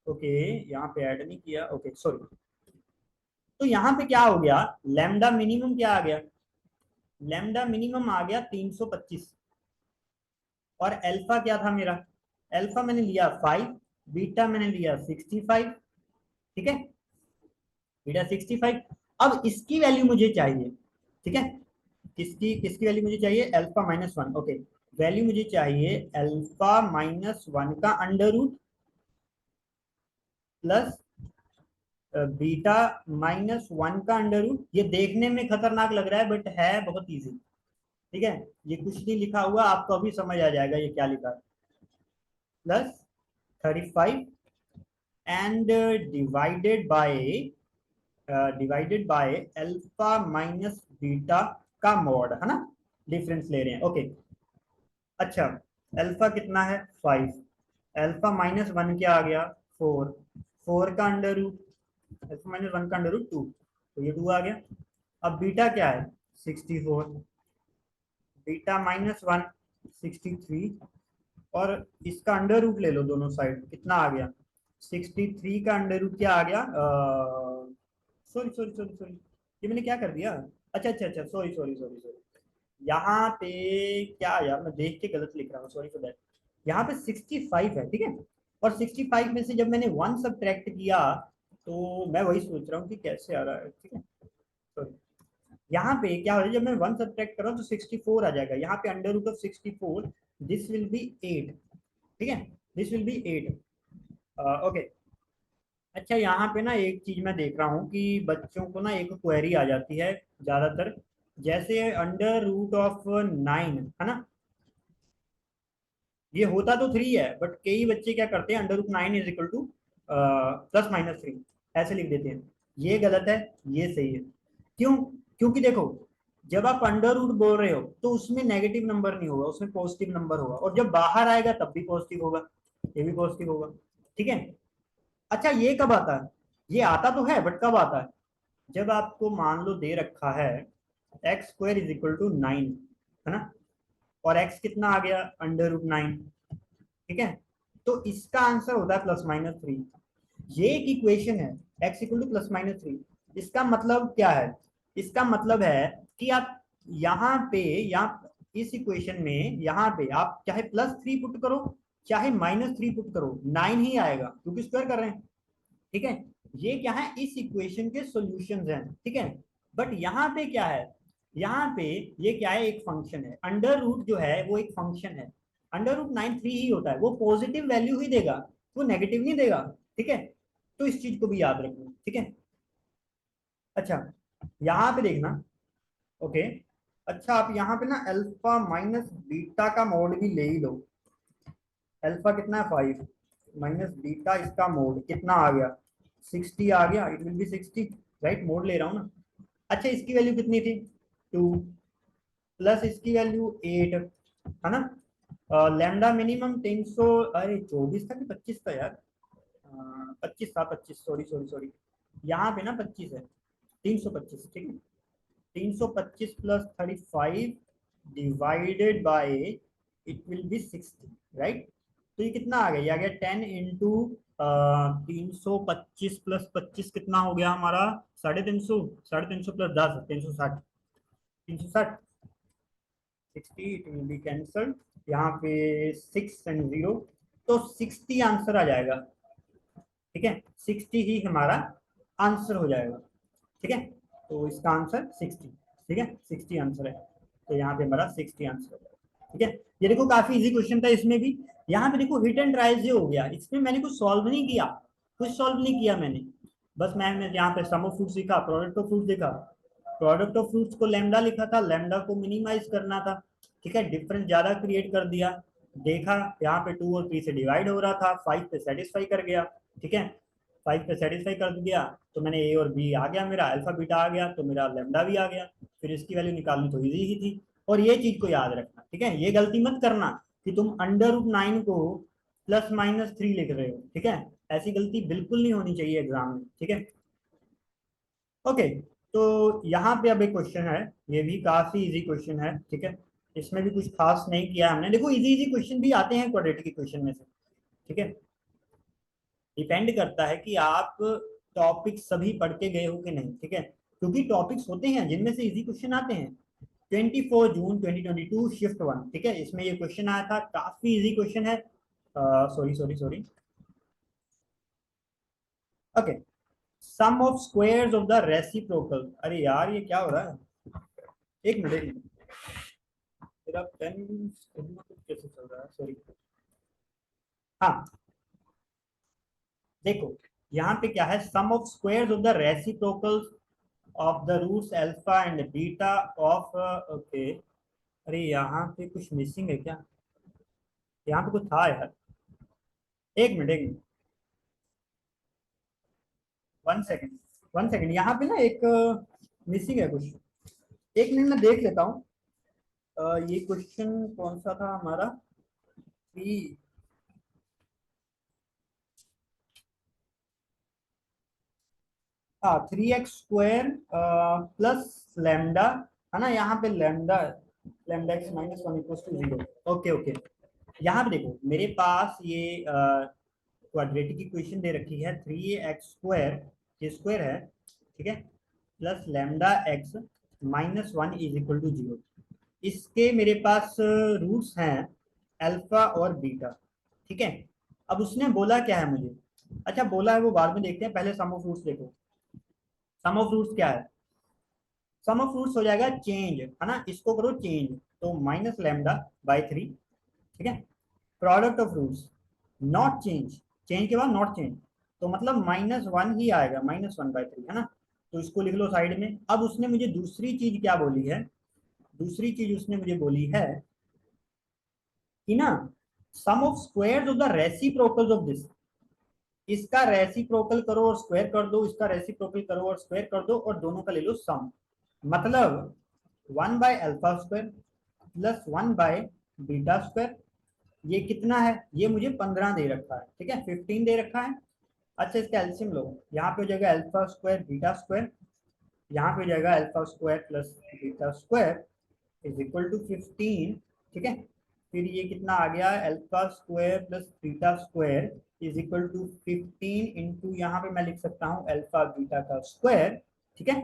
ओके, यहाँ पे ऐड नहीं किया, ओके सॉरी। तो यहाँ पे क्या हो गया, लैम्डा मिनिमम क्या आ गया, लैम्डा मिनिमम आ गया 325। और अल्फा क्या था मेरा, अल्फा मैंने लिया 5, बीटा मैंने लिया 65। ठीक है, बीटा 65। अब इसकी वैल्यू मुझे चाहिए, ठीक है, किसकी किसकी वैल्यू मुझे चाहिए, अल्फा माइनस 1, ओके। वैल्यू मुझे चाहिए अल्फा माइनस 1 का under root plus beta minus 1 का अंडर रूट। ये देखने में खतरनाक लग रहा है बट है बहुत इजी। ठीक है, ये कुछ नहीं लिखा हुआ, आपको अभी समझ आ जाएगा ये क्या लिखा है, plus 35 and divided by alpha minus beta का मॉड, है ना, डिफरेंस ले रहे हैं, ओके। अच्छा, अल्फा कितना है 5, अल्फा माइनस 1 क्या आ गया 4, 4 का अंडर रूट, अल्फा माइनस 1 का अंडर रूट 2, तो ये 2 आ गया। अब बीटा क्या है 64, बीटा माइनस 1 63, और इसका अंडर रूट ले लो दोनों साइड, कितना आ गया 63 का अंडर रूट क्या आ गया, सॉरी सॉरी सॉरी सॉरी, ये मैंने क्या कर दिया, अच्छा अच्छा अच्छा, सॉरी सॉरी सॉरी सॉरी, यहाँ पे क्या यार, मैं देख के गलत लिख रहा हूँ, सॉरी फॉर दैट। यहाँ पे 65 है, ठीक है, और 65 में से जब मैंने 1 सब्ट्रैक्ट किया, तो मैं वही सोच रहा हूँ कि कैसे आ रहा है, ठीक है, सॉरी। यहाँ पे क्या हो रहा है, जब मैं 1 सब्ट्रैक्ट कर रहा हूँ तो 64 आ जाएगा, यहाँ पे under root of 64, this will be 8, ठीक है, दिस विल बी 8, ओके। अच्छा, यहाँ पे ना एक चीज मैं देख रहा हूँ कि बच्चों को ना एक क्वेरी आ जाती है ज्यादातर, जैसे अंडर रूट ऑफ 9, है ना, ये होता तो 3 है, बट कई बच्चे क्या करते हैं, under root 9 is equal to +-3 ऐसे लिख देते हैं, ये गलत है, ये सही है। क्यों, क्योंकि देखो, जब आप अंडर रूट बोल रहे हो तो उसमें नेगेटिव नंबर नहीं होगा, उसमें पॉजिटिव नंबर होगा, और जब बाहर आएगा तब भी पॉजिटिव होगा, ये भी पॉजिटिव होगा, ठीक है। अच्छा, ये कब आता है, ये आता तो है बट कब आता है, जब आपको मान लो दे रखा है x square is equal to 9, है ना, और एक्स कितना आ गया √9, ठीक है। तो इसका आंसर होता है +-3। ये एक इक्वेशन है x इक्वल टू +-3। इसका मतलब क्या है, इसका मतलब है कि आप यहाँ पे यहाँ इस इक्वेशन में यहाँ पे आप चाहे +3 पुट करो चाहे -3 पुट करो 9 ही आएगा क्योंकि स्क्वायर कर रहे हैं, ठीक है। ये क्या है, इस इक्वेशन के सॉल्यूशंस हैं, ठीक है। बट यहाँ पे क्या है, यहाँ पे ये क्या है, एक फंक्शन है, अंडर रूट जो है वो एक फंक्शन है, √9 3 ही होता है, वो पॉजिटिव वैल्यू ही देगा, वो नेगेटिव नहीं देगा, ठीक है। तो इस चीज को भी याद रखना, ठीक है। अच्छा, यहाँ पे देखना, ओके। अच्छा, आप यहाँ पे ना अल्फा माइनस बीटा का मोड भी ले ही लो। अल्फा कितना है 5 माइनस बीटा, इसका मोड कितना आ गया 60 आ गया, it will B 60, right, mode ले रहा हूँ ना। अच्छा, इसकी वैल्यू कितनी थी 2 प्लस इसकी वैल्यू 8, है ना। लैम्डा मिनिमम 300, अरे 24 था कि 25 था यार, 25 था, 25, सॉरी सॉरी सॉरी, यहाँ पे ना 25 है, 325, ठीक है। 325 plus 35 divided by it will B 60, right. तो ये कितना आ गया, ये आ गया 10 इंटू 325 प्लस 25 कितना हो गया हमारा 350, 350 plus 10 360, 360, 60 it will be cancelled, यहाँ पे 6 एंड 0, तो 60 आंसर आ जाएगा, ठीक है। 60 ही हमारा आंसर हो जाएगा, ठीक है। तो इसका आंसर 60, ठीक है, 60 आंसर है, तो यहाँ पे हमारा 60 आंसर है, ठीक है। ये देखो काफी इजी क्वेश्चन था इसमें भी। यहाँ पे देखो हिट एंड ट्रायल जो हो गया, इसमें मैंने कुछ सॉल्व नहीं किया, कुछ सॉल्व नहीं किया मैंने, बस मैंने यहाँ पे सम ऑफ फ्रूट्स लिखा, प्रोडक्ट ऑफ फ्रूट्स लिखा, प्रोडक्ट ऑफ फ्रूट्स को लैम्डा लिखा था, लैम्डा को मिनिमाइज करना था, ठीक है, डिफरेंस ज्यादा क्रिएट कर दिया, देखा यहाँ पे 2 और 3 से डिवाइड हो रहा था, 5 पे सेटिस्फाई कर गया, ठीक है। 5 पे सेटिस्फाई कर दिया तो मैंने ए और बी आ गया, मेरा अल्फा बीटा आ गया, तो मेरा लैम्डा भी आ गया, फिर इसकी वैल्यू निकालनी तो इजी ही थी। और ये चीज को याद रखना, ठीक है, ये गलती मत करना कि तुम √9 को +-3 लिख रहे हो, ठीक है, ऐसी गलती बिल्कुल नहीं होनी चाहिए एग्जाम में, ठीक है। ओके, तो यहाँ पे अब एक क्वेश्चन है, ये भी काफी इजी क्वेश्चन है, ठीक है, इसमें भी कुछ खास नहीं किया हमने, देखो इजी इजी क्वेश्चन भी आते हैं क्वाड्रेटिक इक्वेशन में से, ठीक है। डिपेंड करता है कि आप टॉपिक सभी पढ़ के गए हो कि नहीं, ठीक है, क्योंकि टॉपिक्स होते हैं जिनमें से इजी क्वेश्चन आते हैं। 24 जून 2022 शिफ्ट 1, ठीक है, इसमें ये क्वेश्चन आया था, काफी इजी क्वेश्चन है, sorry sorry sorry, okay. Sum of squares of the reciprocal, अरे यार ये क्या हो रहा है, एक मिनट एक मिनट, तेरा पेन कैसे चल रहा है, सॉरी। हाँ, देखो यहाँ पे क्या है, sum of squares of the reciprocals of the roots alpha and beta of, okay. अरे यहाँ पे कुछ मिसिंग है क्या, यहाँ पे कुछ था यार, एक मिनट एक मिनट, 1 सेकेंड 1 सेकेंड, यहाँ पे ना एक मिसिंग है कुछ, एक मिनट में देख लेता हूँ। ये क्वेश्चन कौन सा था हमारा, कि हाँ 3x² प्लस लैम्डा, है ना, यहाँ पे lambda, lambda x -1 = 0, okay okay. यहाँ पे देखो मेरे पास ये क्वाड्रेटिक इक्वेशन दे रखी है, 3x² ये स्क्वायर है, ठीक है, प्लस लैम्डा x -1 = 0, इसके मेरे पास रूट्स हैं अल्फा और बीटा, ठीक है। अब उसने बोला क्या है मुझे, अच्छा बोला है वो बाद में देखते हैं, पहले सम ऑफ रूट्स देखो। सम ऑफ रूट्स क्या है, सम ऑफ रूट्स हो जाएगा चेंज, है ना, इसको करो चेंज, तो -λ/3, ठीक है। Product of roots not change, change के बाद नॉट चेंज, तो मतलब -1 ही आएगा, -1/3, है ना, तो इसको लिख लो साइड में। अब उसने मुझे दूसरी चीज क्या बोली है, दूसरी चीज उसने मुझे बोली है कि ना sum of squares of the reciprocals of this, इसका रेसिप्रोकल करो और स्क्वायर कर दो, इसका रेसिप्रोकल करो और स्क्वायर कर दो, और दोनों का ले लो सम, मतलब 1/α² प्लस 1/β², ये कितना है, ये मुझे 15 दे रखा है, ठीक है, 15 दे रखा है। अच्छा इसका एलसीएम लो, यहाँ पे हो जाएगा अल्फा स्क्वायर बीटा स्क्वायर, यहाँ पे हो जाएगा alpha square plus beta square is equal to 15। ठीक है, फिर ये कितना आ गया, alpha square plus beta square is equal to 15 into यहाँ पे मैं लिख सकता हूँ अल्फा बीटा का स्क्वायर। ठीक है,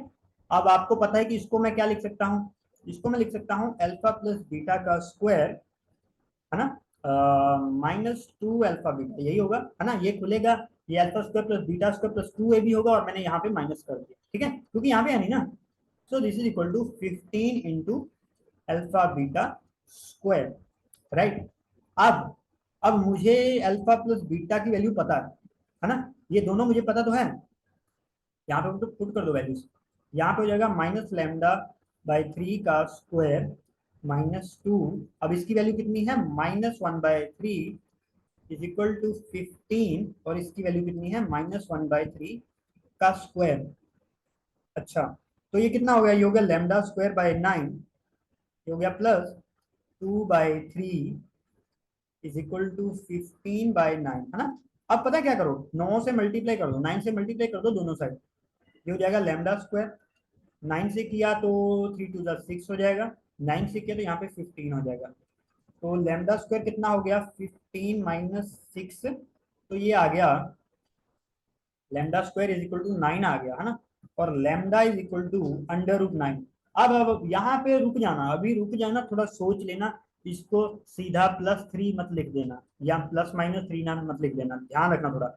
अब आपको पता है कि इसको मैं क्या लिख सकता हूँ, इसको मैं लिख सकता हूँ अल्फा प्लस बीटा का स्क्वायर, है ना, -2 अल्फा बीटा, यही होगा, है ना, ये खुलेगा, ये alpha square plus beta square plus 2 भी होगा, और मैंने यहाँ पे माइनस कर दिया। ठीक है, क्योंकि यहाँ पे है नहीं ना, so this is equal to 15 into alpha beta square, right. अब मुझे अल्फा प्लस बीटा की वैल्यू पता है ना, ये दोनों मुझे पता तो है, यहाँ पे तो पुट कर दो वैल्यूज, यहाँ पे हो जाएगा -λ/3 का स्क्वायर -2, अब इसकी वैल्यू कितनी है -1/3 इज इक्वल टू 15, और इसकी वैल्यू कितनी है -1/3 का स्क्वायर। अच्छा, तो ये कितना हो गया, ये हो गया λ²/9, ये हो गया प्लस 2/3 इज इक्वल टू 15/9, है ना। अब पता क्या करो, 9 से मल्टीप्लाई कर दो, 9 से मल्टीप्लाई कर दो दोनों साइड, ये हो जाएगा λ², 9 से किया तो 3 × 2 = 6 हो जाएगा, 9 से किया तो यहाँ पे 15 हो जाएगा, तो λ² कितना हो गया 15 माइनस 6, तो ये आ गया λ² इज इक्वल टू 9 आ गया, है ना, और लैम्डा इज इक्वल टू √9। अब यहाँ पे रुक जाना, अभी रुक जाना, थोड़ा सोच लेना, इसको सीधा +3 मत लिख देना, या ±3 ना मत लिख देना, ध्यान रखना थोड़ा।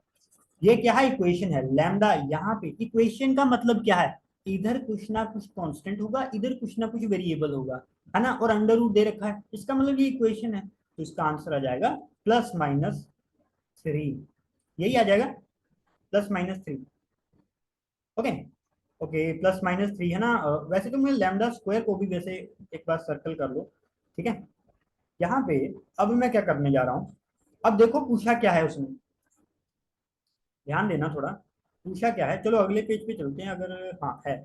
ये क्या है, इक्वेशन है, लैम्डा, यहाँ पे इक्वेशन का मतलब क्या है, इधर कुछ ना कुछ कांस्टेंट होगा, इधर कुछ ना कुछ वेरिएबल होगा, है ना, और अंडर रूट दे रखा है, इसका मतलब ये इक्वेशन है, तो इसका आंसर आ जाएगा +-3, यही आ जाएगा +-3। ओके, ओके, +-3 है ना, वैसे तो मैं लैम्डा स्क्वायर को भी वैसे एक बार सर्कल कर लो। ठीक है, यहाँ पे अब मैं क्या करने जा रहा हूँ, अब देखो पूछा क्या है उसने, ध्यान देना थोड़ा, पूछा क्या है, चलो अगले पेज पे चलते हैं, अगर हाँ है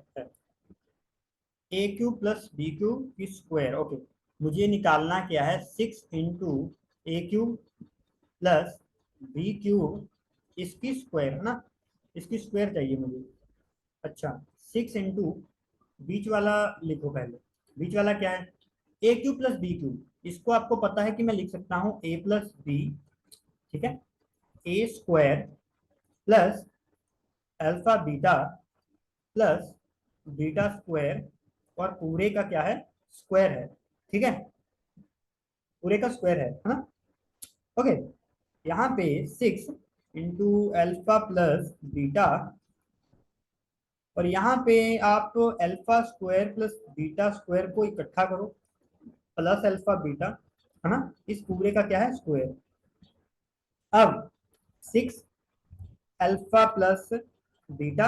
a³ + b³ की स्क्वायर। ओके, मुझे निकालना क्या है, 6 इंटू a³ + b³ इसकी स्क्वायर, है ना, इसकी स्क्वायर चाहिए मुझे। अच्छा, 6 इंटू बीच वाला लिखो पहले, बीच वाला क्या है, a³ + b³, इसको आपको पता है कि मैं लिख सकता हूँ a + b, ठीक है, a² plus alpha beta plus beta square, और पूरे का क्या है, स्क्वायर है। ठीक है, पूरे का स्क्वायर है ना। ओके, यहाँ पे 6 इंटू अल्फा प्लस बीटा, और यहाँ पे आप alpha square plus beta square को इकट्ठा करो, प्लस अल्फा बीटा, है ना, इस पूरे का क्या है, स्क्वायर। अब 6 अल्फा प्लस बीटा,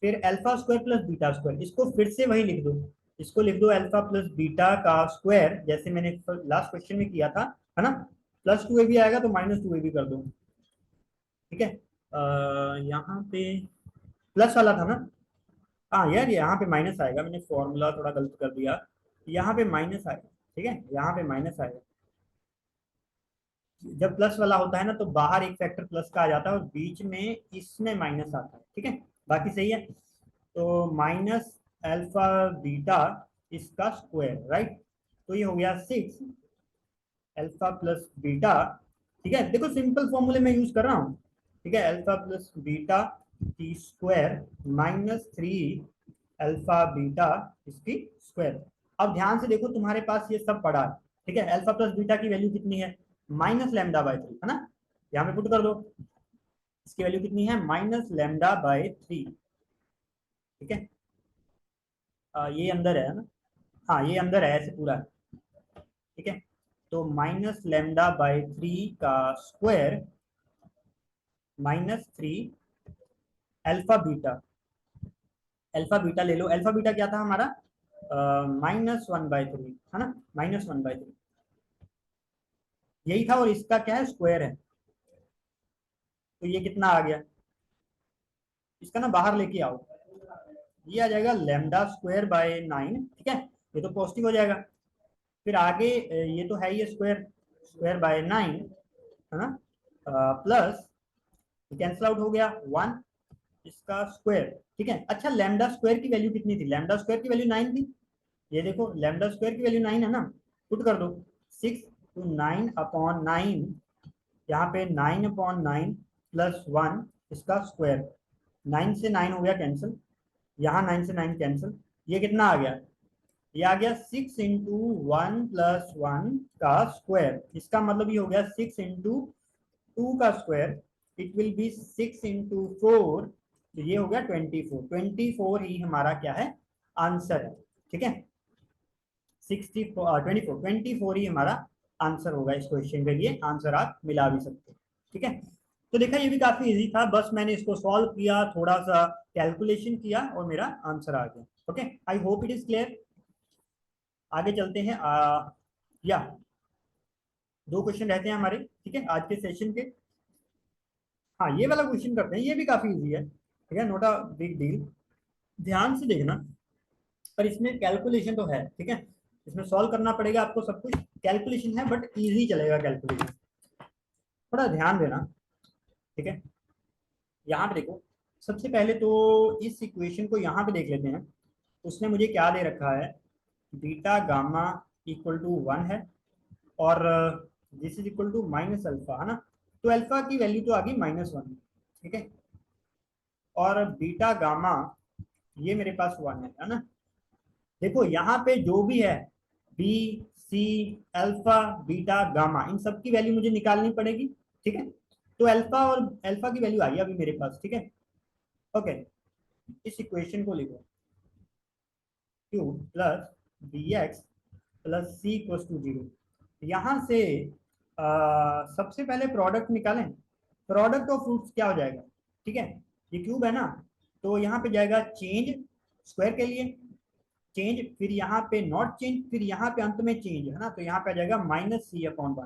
फिर alpha square plus beta square, इसको फिर से वही लिख दो, इसको लिख दो अल्फा प्लस बीटा का स्क्वायर, जैसे मैंने लास्ट क्वेश्चन में किया था, है ना, +2a भी आएगा तो -2a भी कर दो। ठीक है, यहाँ पे प्लस वाला था ना, हाँ यार यहाँ पे माइनस आएगा, मैंने फॉर्मूला थोड़ा गलत कर दिया, यहाँ पे माइनस आएगा। ठीक है, यहाँ पे माइनस आएगा, जब प्लस वाला होता है ना तो बाहर एक फैक्टर प्लस का आ जाता है और बीच में इसमें माइनस आता है। ठीक है, बाकी सही है, तो माइनस अल्फा बीटा इसका स्क्वायर, राइट, तो ये हो गया 6 अल्फा प्लस बीटा। ठीक है, देखो सिंपल फॉर्मूले में यूज कर रहा हूँ। ठीक है, अल्फा प्लस बीटा की स्क्वायर -3 अल्फा बीटा इसकी स्क्वायर। अब ध्यान से देखो, तुम्हारे पास ये सब पड़ा है। ठीक है, अल्फा प्लस बीटा की वैल्यू कितनी है, -λ/3, है ना, यहाँ पे पुट कर दो, इसकी वैल्यू कितनी है, -λ/3। ठीक है, ये अंदर है ना, हाँ ये अंदर है, ऐसे पूरा है। ठीक है, तो -λ/3 का square -3 alpha beta, alpha beta ले लो, अल्फा बीटा क्या था हमारा, -1/3, है ना, -1/3 यही था, और इसका क्या है, स्क्वायर है, तो ये कितना आ गया, इसका ना बाहर लेके आओ, ये आ जाएगा λ²/9। ठीक है, ये तो पॉजिटिव हो जाएगा, फिर आगे ये तो है ही स्क्वायर, स्क्वायर बाय 9, है ना, प्लस कैंसिल आउट हो गया 1 इसका स्क्वायर, ठीक है। अच्छा लैम्डा स्क्वायर की वैल्यू कितनी थी, लैम्डा स्क्वायर की वैल्यू 9 थी, ये देखो लैम्डा स्क्वायर की वैल्यू 9 है ना, पुट कर दो 6 to 9/9, यहाँ पे 9/9 प्लस 1 इसका स्क्वायर, 9 से 9 हो गया कैंसिल, यहाँ 9 से 9 कैंसिल, ये कितना आ गया, ये आ गया 6 इंटू 1+1 का स्क्वायर, इसका मतलब ये हो गया 6 इंटू 2 का square, it will B 6 into 4, तो ये हो गया 24, 24 ही हमारा क्या है आंसर है, ठीक है। 24 ही हमारा आंसर होगा इस क्वेश्चन के लिए, आंसर आप मिला भी सकते हैं, ठीक है। तो देखा ये भी काफी इजी था, बस मैंने इसको सॉल्व किया, थोड़ा सा कैलकुलेशन किया और मेरा आंसर आ गया। Okay, I hope it is clear. आगे चलते हैं। या 2 क्वेश्चन रहते हैं हमारे, ठीक है, आज के सेशन के। हाँ ये वाला क्वेश्चन करते हैं, ये भी काफी इजी है, ठीक है, नोट अ बिग डील, ध्यान से देखना, पर इसमें कैलकुलेशन तो है, ठीक है, इसमें सॉल्व करना पड़ेगा आपको, सब कुछ कैलकुलेशन है बट इजी चलेगा कैलकुलेशन, थोड़ा ध्यान देना, ठीक है। यहाँ पे देखो, सबसे पहले तो इस इक्वेशन को यहाँ पे देख लेते हैं, उसने मुझे क्या दे रखा है, बीटा गामा इक्वल टू 1 है, और this is equal to minus alpha, है ना, तो अल्फा की वैल्यू तो आ गई -1, ठीक है, और बीटा गामा ये मेरे पास 1 है ना। देखो यहाँ पे जो भी है B C alpha beta gamma, इन सब की वैल्यू मुझे निकालनी पड़ेगी, ठीक है। तो अल्फा और अल्फा की वैल्यू आई अभी मेरे पास, ठीक है। ओके, इस इक्वेशन को लिखो, q plus b x plus c equal to 0, यहाँ से सबसे पहले प्रोडक्ट निकालें, प्रोडक्ट ऑफ रूट्स क्या हो जाएगा, ठीक है, ये क्यूब है ना, तो यहाँ पे जाएगा चेंज स्क्वायर के लिए, चेंज, फिर यहाँ पे नॉट चेंज, फिर यहाँ पे अंत में चेंज, है ना, तो यहाँ पे आ जाएगा -c/1,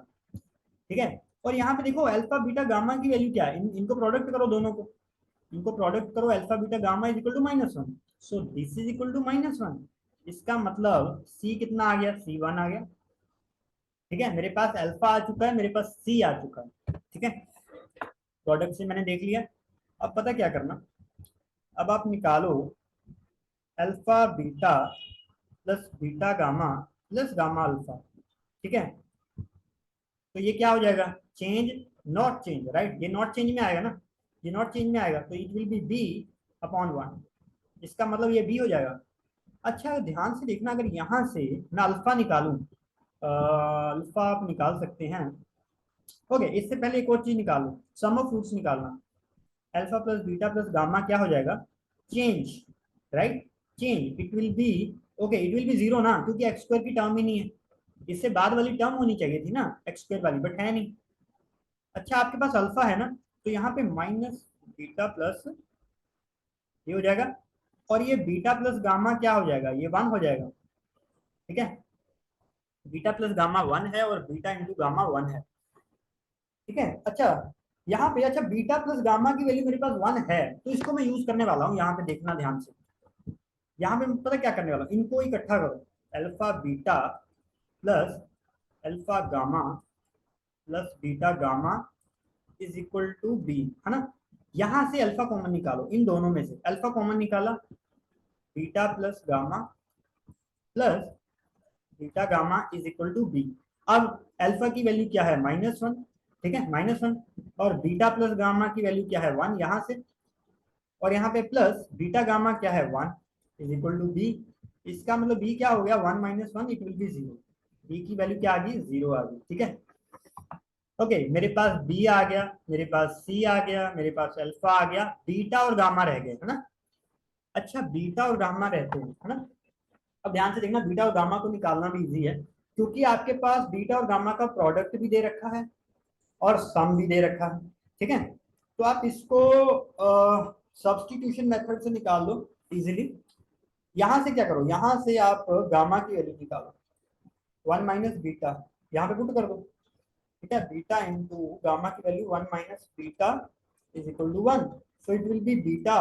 ठीक है। और यहाँ पे देखो अल्फा बीटा गामा की वैल्यू क्या है, इनको प्रोडक्ट करो, दोनों को, इनको प्रोडक्ट करो, alpha beta gamma is equal to -1, so this is equal to -1, इसका मतलब c कितना आ गया, c1 आ गया, ठीक है, मेरे पास अल्फा आ चुका है, मेरे पास c आ चुका है, ठीक है, प्रोडक्ट से मैंने देख लिया। अब पता क्या करना, अब आप निकालो alpha beta plus beta gamma plus gamma alpha, ठीक है, तो ये क्या हो जाएगा, चेंज नॉट चेंज, राइट, ये नॉट चेंज में आएगा ना, ये नॉट चेंज में आएगा, तो इट विल बी b/1, इसका मतलब ये b हो जाएगा। अच्छा ध्यान से देखना, अगर यहाँ से मैं अल्फा निकालूं, अल्फा आप निकाल सकते हैं, ओके, इससे पहले एक और चीज निकालो, सम ऑफ रूट्स निकालना, alpha plus beta plus gamma क्या हो जाएगा, change, right, change, it will B, okay, it will B 0 ना, क्योंकि एक्स स्क्वायर की टर्म ही नहीं है, इससे बाद वाली टर्म होनी चाहिए थी ना एक्स स्क्वायर वाली, बट है नहीं। अच्छा आपके पास अल्फा है ना, तो यहाँ पे माइनस बीटा प्लस ये हो जाएगा, और ये बीटा प्लस गामा क्या हो जाएगा, ये 1 हो जाएगा, ठीक है, बीटा प्लस गामा 1 है और बीटा इंटू गामा 1 है, ठीक है। अच्छा यहाँ पे, अच्छा बीटा प्लस गामा की वैल्यू मेरे पास 1 है, तो इसको मैं यूज करने वाला हूँ, यहाँ पे देखना ध्यान से, यहाँ पे पता क्या करने वाला हूँ, इनको इकट्ठा करो, alpha beta plus alpha gamma plus beta gamma is equal to b, है ना, यहां से अल्फा कॉमन निकालो, इन दोनों में से अल्फा कॉमन निकाला, beta plus gamma plus beta gamma is equal to b, अब अल्फा की वैल्यू क्या है -1, ठीक है, -1, और बीटा प्लस गामा की वैल्यू क्या है 1 यहाँ से, और यहाँ पे प्लस बीटा गामा क्या है 1 इज इक्वल टू बी, इसका मतलब बी क्या हो गया 1 - 1 इट विल बी 0, बी की वैल्यू क्या आ गई 0 आ गई, ठीक है। ओके मेरे पास बी आ गया, मेरे पास सी आ गया, मेरे पास अल्फा आ गया, बीटा और गामा रह गए, है ना। अच्छा बीटा और गामा रहते हैं, है ना, अब ध्यान से देखना, बीटा और गामा को निकालना भी इजी है, क्योंकि आपके पास बीटा और गामा का प्रोडक्ट भी दे रखा है और सम भी दे रखा है, ठीक है, तो आप इसको सब्सटीट्यूशन मेथड से निकाल लो इजीली। यहां से क्या करो, यहां से आप गामा की वैल्यू निकालो, 1 माइनस बीटा, यहाँ पे पुट कर दो, ठीक है, बीटा इंटू गामा की value 1 minus beta is equal to 1, so it will be beta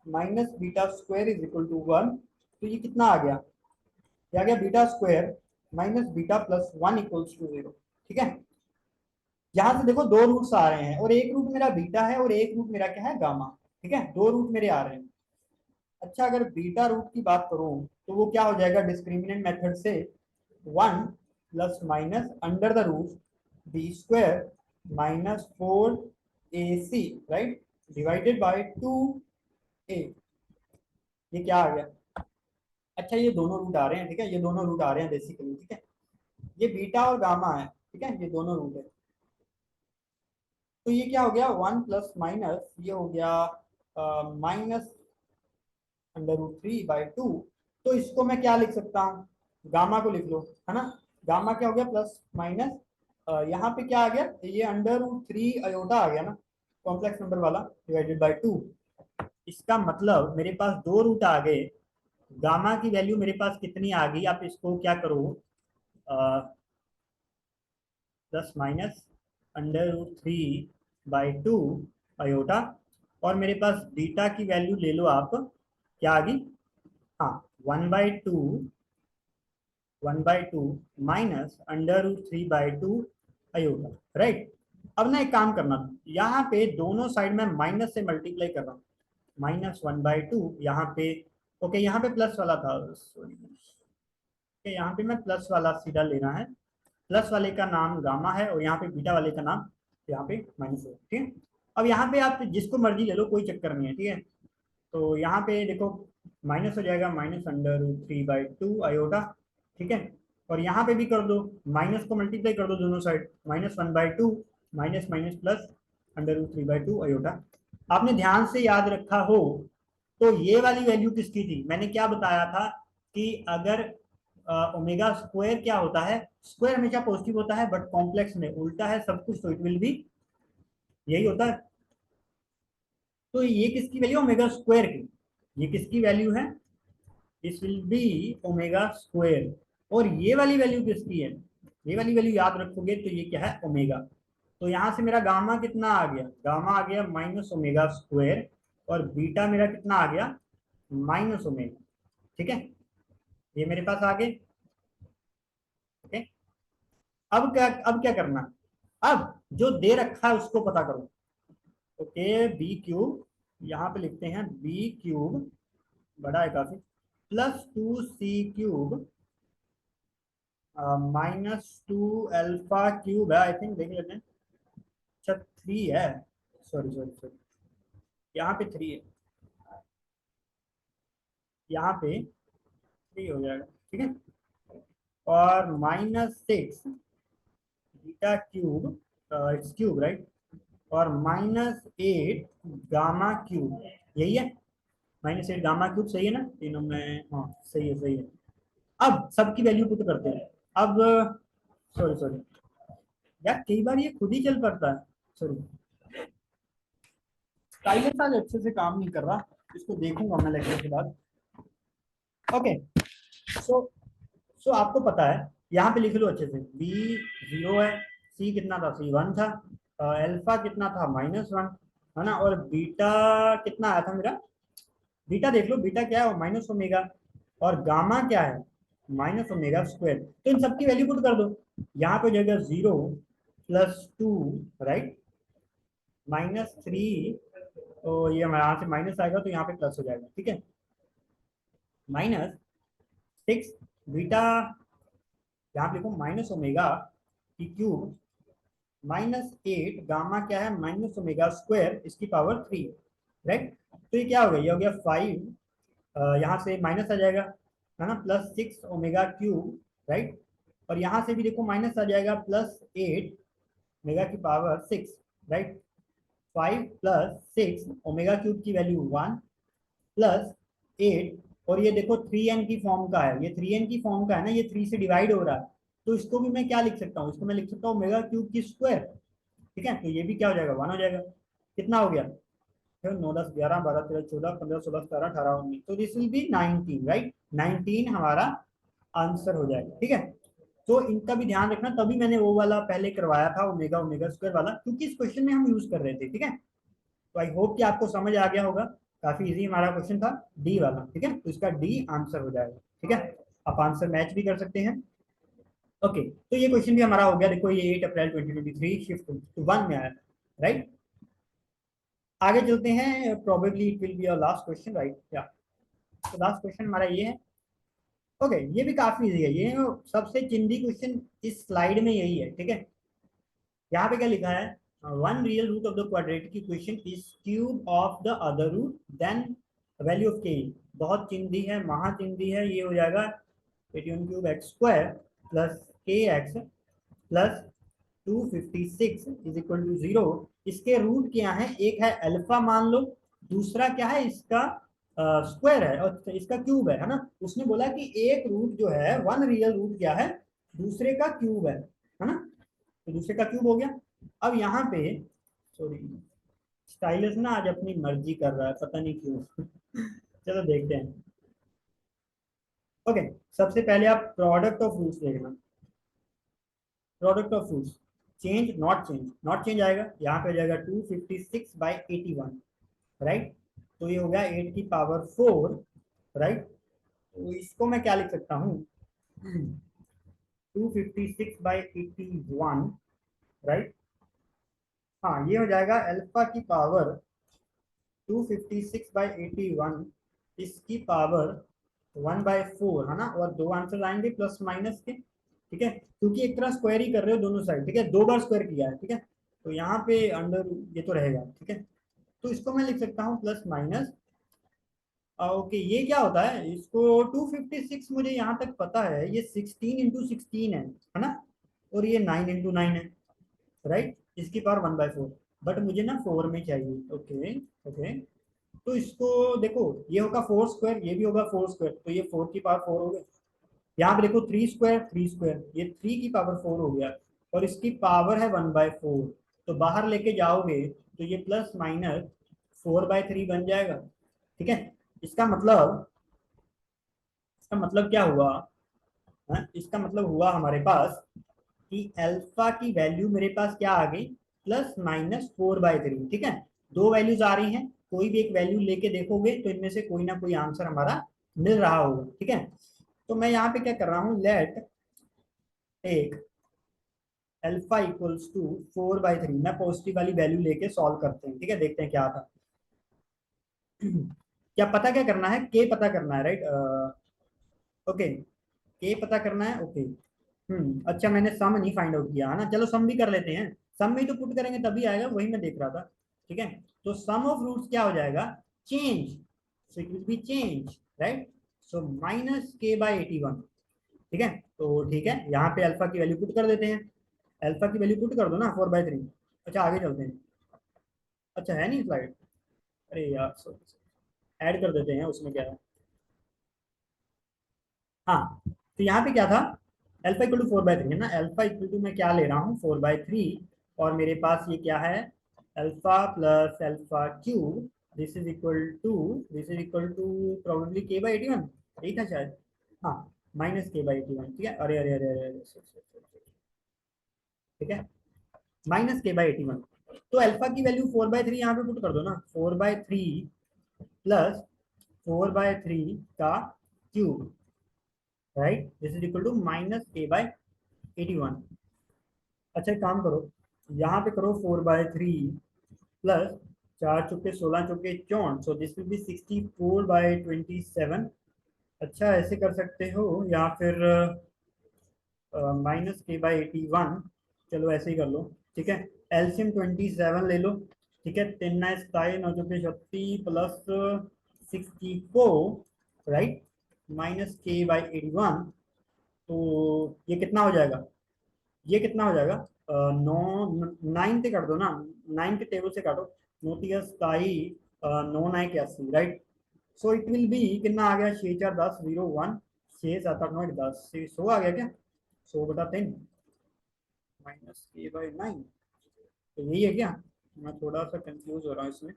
minus beta square is equal to 1, तो ये कितना आ गया, ये आ गया beta square minus beta plus 1 equals to 0, ठीक है। यहाँ से देखो दो रूट्स आ रहे हैं, और एक रूट मेरा बीटा है और एक रूट मेरा क्या है, गामा। ठीक है, दो रूट मेरे आ रहे हैं। अच्छा, अगर बीटा रूट की बात करूं तो वो क्या हो जाएगा डिस्क्रिमिनेंट मेथड से, 1 ± b² -4ac, right, divided by 2a। ये क्या आ गया? अच्छा, ये दोनों रूट आ रहे हैं, ठीक है, ये दोनों रूट आ रहे हैं बेसिकली, ठीक है। ये बीटा और गामा है, ठीक है, ये दोनों रूट है। तो ये क्या हो गया, 1 ± ये हो गया -√3/2। तो इसको मैं क्या लिख सकता हूँ, गामा को लिख लो, है ना। गामा क्या हो गया, प्लस माइनस, यहाँ पे क्या आ गया, ये √3 आ गया ना, कॉम्प्लेक्स नंबर वाला, डिवाइडेड बाय 2। इसका मतलब मेरे पास दो रूट आ गए। गामा की वैल्यू मेरे पास कितनी आ गई, आप इसको क्या करो, प्लस माइनस √3/2 और मेरे पास बीटा की वैल्यू ले लो आप, क्या आ गई, हाँ, 1/2, 1/2 -√3/2, राइट। अब ना एक काम करना, यहाँ पे दोनों साइड में माइनस से मल्टीप्लाई कर रहा हूँ, -1/2 यहाँ पे, ओके, यहाँ पे प्लस वाला था, सॉरी, यहाँ पे मैं प्लस वाला सीधा लेना है। प्लस वाले का नाम गामा है और यहाँ पे बीटा वाले का नाम यहाँ पे माइनस है, ठीक है। अब यहाँ पे आप जिसको मर्जी ले लो, कोई चक्कर नहीं है, ठीक है। तो यहाँ पे देखो माइनस हो जाएगा, -√3/2, ठीक है। और यहाँ पे भी कर दो, माइनस को मल्टीप्लाई कर दो दोनों साइड, -1/2 माइनस माइनस प्लस √3/2। आपने ध्यान से याद रखा हो तो ये वाली वैल्यू किसकी थी, मैंने क्या बताया था कि अगर ओमेगा स्क्वायर क्या होता है, स्क्वायर हमेशा पॉजिटिव होता है, बट कॉम्प्लेक्स में उल्टा है सब कुछ, तो इट विल बी यही होता है। तो ये किसकी वैल्यू, ओमेगा स्क्वायर की। ये किसकी वैल्यू है, this will B omega square. और ये वाली वैल्यू किसकी है, ये वाली वैल्यू याद रखोगे तो ये क्या है, ओमेगा। तो यहां से मेरा गामा कितना आ गया, गामा आ गया -ओमेगा स्क्वायर, और बीटा मेरा कितना आ गया, -ओमेगा, ठीक है। ये मेरे पास आ गए, ओके। अब क्या करना, अब जो दे रखा है उसको पता करो। ओके, b³ यहाँ पे लिखते हैं, b³ बड़ा है काफी, +2c³ -2 α³ है, आई थिंक, देख लेते हैं। अच्छा, 3 है, सॉरी सॉरी सॉरी, यहाँ पे 3 है, यहाँ पे 3 हो जाएगा, ठीक है। और -6 β³ इट्स क्यूब, राइट, और -8 गामा³, यही है, -8 गामा³ सही है ना, तीनों में, हाँ सही है, सही है। अब सबकी वैल्यू पुट करते हैं। अब सॉरी सॉरी यार, कई बार ये खुद ही चल पड़ता है, सॉरी, स्टाइलस आज अच्छे से काम नहीं कर रहा, इसको देखूंगा मैं लेक्चर के बाद। ओके, सो सो आपको पता है, यहाँ पे लिख लो अच्छे से, b 0 है, c कितना था, c 1 था, अल्फा कितना था, -1, है ना, और बीटा कितना आया था मेरा, बीटा देख लो, बीटा क्या है, -ओमेगा, और गामा क्या है, -ओमेगा²। तो इन सबकी वैल्यू पुट कर दो, यहाँ पे हो जाएगा 0 + 2, राइट, -3, तो ये यहाँ से माइनस आएगा तो यहाँ पे प्लस हो जाएगा, ठीक है, -6 बीटा, यहाँ पे लिखो -ओमेगा³ -8 गामा क्या है, -ओमेगा², इसकी पावर 3, राइट। तो ये क्या हो गया, ये हो गया 5, यहाँ से माइनस आ जाएगा, है ना, +6 ओमेगा³, राइट। और यहाँ से भी देखो माइनस आ जाएगा, +8 ओमेगा⁶, राइट। 5 + 6 ओमेगा³ की वैल्यू 1 +8, और ये देखो 3n की फॉर्म का है, ये 3n की फॉर्म का है ना, ये 3 से डिवाइड हो रहा है, तो इसको भी मैं क्या लिख सकता हूँ, इसको मैं लिख सकता हूँ ओमेगा³ की स्क्वायर, ठीक है। तो ये भी क्या हो जाएगा, 1 हो जाएगा। कितना हो गया, फिर 9 10 11 12 13 14 15 16 17 18 19, तो दिस विल बी 19, राइट, 19 हमारा आंसर हो जाएगा, ठीक है। तो इनका भी ध्यान रखना, तभी मैंने वो वाला पहले करवाया था, ओमेगा² वाला, क्योंकि इस क्वेश्चन में हम यूज कर रहे थे, ठीक है। तो आई होप कि आपको समझ आ गया होगा, काफी इजी हमारा क्वेश्चन था, डी वाला, ठीक है। तो इसका डी आंसर हो जाएगा, ठीक है। आप आंसर मैच भी कर सकते हैं। ओके, तो ये क्वेश्चन भी हमारा हो गया। देखो ये 8 अप्रैल 2023 शिफ्ट टू 1 में आया, राइट। आगे चलते हैं, probably it will be your last question, right. या तो लास्ट क्वेश्चन हमारा ये है। ओके, ये भी काफी इजी है, ये सबसे चिंदी क्वेश्चन इस स्लाइड में यही है, ठीक है। यहाँ पे क्या लिखा है, one real root of the quadratic equation is cube of the other root then value of k. बहुत चिंदी है, महाचिंदी है, ये हो जाएगा 81 cube x square plus k x plus 256 is equal to 0। इसके रूट क्या है, एक है अल्फा मान लो, दूसरा क्या है इसका स्क्वायर है और इसका क्यूब है ना। उसने बोला कि एक रूट जो है, वन रियल रूट क्या है, दूसरे का क्यूब है ना। तो दूसरे का क्यूब हो गया। अब यहाँ पे सॉरी, स्टाइलस ना आज अपनी मर्जी कर रहा है, पता नहीं क्यों। चलो देखते हैं। ओके, सबसे पहले आप प्रोडक्ट ऑफ रूट्स देखना। Product of roots, change not change, not change आएगा, यहाँ पे हो जाएगा 256/81, राइट। तो ये हो गया 8 की पावर 4, राइट। तो इसको मैं क्या लिख सकता हूँ, 256/81, राइट। हाँ, ये हो जाएगा अल्फा की पावर 256/81, इसकी पावर 1/4, है ना। और दो आंसर आएंगे प्लस माइनस के, ठीक है, क्योंकि एक तरह स्क्वायर ही कर रहे हो दोनों साइड, ठीक है, दो बार स्क्वायर किया है, ठीक है। तो यहाँ पे अंडर ये तो रहेगा, ठीक है। तो इसको मैं लिख सकता हूँ प्लस माइनस। ओके, ये क्या होता है, इसको 256 मुझे यहाँ तक पता है, ये 16 × 16 है ना। और ये 9 × 9 है, राइट। इसकी पावर 1/4, बट मुझे ना 4 में चाहिए। ओके ओके, तो इसको देखो, ये होगा 4 स्क्वायर, ये भी होगा 4 स्क्वायर, तो ये 4 की पावर 4 हो गया। यहाँ पे देखो 3 स्क्वायर 3 स्क्वायर, ये 3 की पावर 4 हो गया, और इसकी पावर है 1/4। तो बाहर लेके जाओगे तो ये प्लस माइनस 4/3 बन जाएगा, ठीक है। इसका मतलब, इसका मतलब क्या हुआ, है? इसका मतलब हुआ हमारे पास कि अल्फा की वैल्यू मेरे पास क्या आ गई, +-4/3, ठीक है। दो वैल्यूज आ रही हैं, कोई भी एक वैल्यू लेके देखोगे तो इनमें से कोई ना कोई आंसर हमारा मिल रहा होगा, ठीक है। तो मैं यहाँ पे क्या कर रहा हूँ, let take alpha equals to 4/3, मैं पॉजिटिव वाली वैल्यू लेके सॉल्व करते हैं, ठीक है, देखते हैं क्या आता। क्या पता क्या करना है, के पता करना है, राइट। ओके, के पता करना है, ओके। अच्छा, मैंने सम नहीं फाइंड आउट किया है ना, चलो सम भी कर लेते हैं। सम में ही तो पुट करेंगे तभी आएगा, वही मैं देख रहा था, ठीक है। तो सम ऑफ रूट्स क्या हो जाएगा, change, so it will B change, right. So -k/81, ठीक है। तो ठीक है, यहाँ पे अल्फा की वैल्यू पुट कर देते हैं। अल्फा की वैल्यू पुट कर दो ना, 4/3। अच्छा, आगे चलते हैं। अच्छा, है नहीं स्लाइड, अरे यार ऐड कर देते हैं, उसमें क्या है। हाँ, तो यहाँ पे क्या था, अल्फा इक्वल टू 4/3 है ना। अल्फा इक्वल टू मैं क्या ले रहा हूँ, 4/3, और मेरे पास ये क्या है, alpha plus alpha cube, this is equal to probably k/81, यही था शायद। हाँ, -k/81, ठीक है। अरे अरे अरे अरे अरे, ठीक है, -k/81। तो अल्फा की वैल्यू 4/3 यहाँ पे पुट कर दो ना, 4/3 प्लस 4/3 का cube, right, this is equal to -k/81। अच्छा, एक काम करो, यहाँ पे करो 4/3 plus 4 × 4 = 16, 64, so this will be 64/27। अच्छा, ऐसे कर सकते हो, या फिर -k/81, चलो ऐसे ही कर लो, ठीक है। एलसीएम 27 ले लो, ठीक है, 3 9 27 + 64, राइट, -k/81। तो ये कितना हो जाएगा, ये कितना हो जाएगा, 9 से कर दो ना, 9 के टेबल से काटो, 9 × 27 9 9 81, right. So it will B कितना आ गया, 6 4 10 0 1 6 7 8 9 10 100 आ गया क्या, 100/3 -k/9। तो यही है क्या, मैं थोड़ा सा कंफ्यूज हो रहा हूँ इसमें।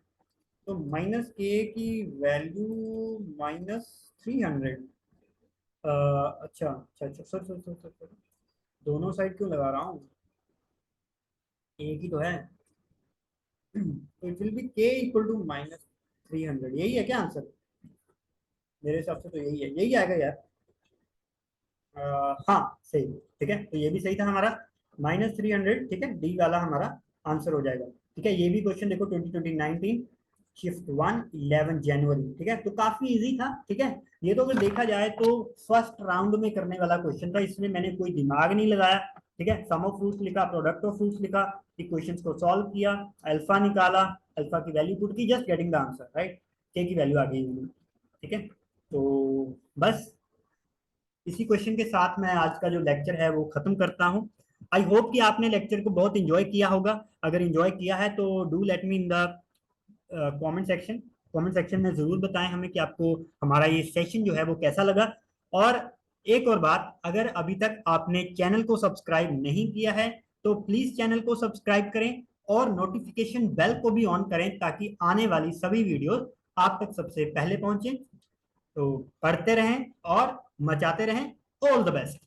तो -k की वैल्यू -300। अच्छा अच्छा अच्छा, सर, दोनों साइड क्यों लगा रहा हूँ, एक ही तो है। तो इट विल बी k = -300, यही है क्या आंसर, मेरे हिसाब से तो यही है, यही आएगा यार। हाँ सही, ठीक है, तो ये भी सही था हमारा, -300, ठीक है, डी वाला हमारा आंसर हो जाएगा। ठीक है, ये भी क्वेश्चन देखो, 2019 शिफ्ट 1 11 जनवरी, ठीक है, तो काफी इजी था। ठीक है, ये तो अगर देखा जाए तो फर्स्ट राउंड में करने वाला क्वेश्चन था, इसमें मैंने कोई दिमाग नहीं लगाया। ठीक है, सम ऑफ फ्रूट्स लिखा, प्रोडक्ट ऑफ फ्रूट्स लिखा, इक्वेशंस को सॉल्व किया, अल्फा निकाला, अल्फा की वैल्यू पुट की, just getting the answer, right, के की वैल्यू आ गई। ठीक है, तो बस इसी क्वेश्चन के साथ मैं आज का जो लेक्चर है वो खत्म करता हूँ। आई होप कि आपने लेक्चर को बहुत इंजॉय किया होगा। अगर इंजॉय किया है तो do let me in the comment section में जरूर बताएं हमें कि आपको हमारा ये सेशन जो है वो कैसा लगा। और एक और बात, अगर अभी तक आपने चैनल को सब्सक्राइब नहीं किया है तो प्लीज चैनल को सब्सक्राइब करें और नोटिफिकेशन बेल को भी ऑन करें, ताकि आने वाली सभी वीडियोस आप तक सबसे पहले पहुंचे। तो पढ़ते रहें और मचाते रहें। All the best.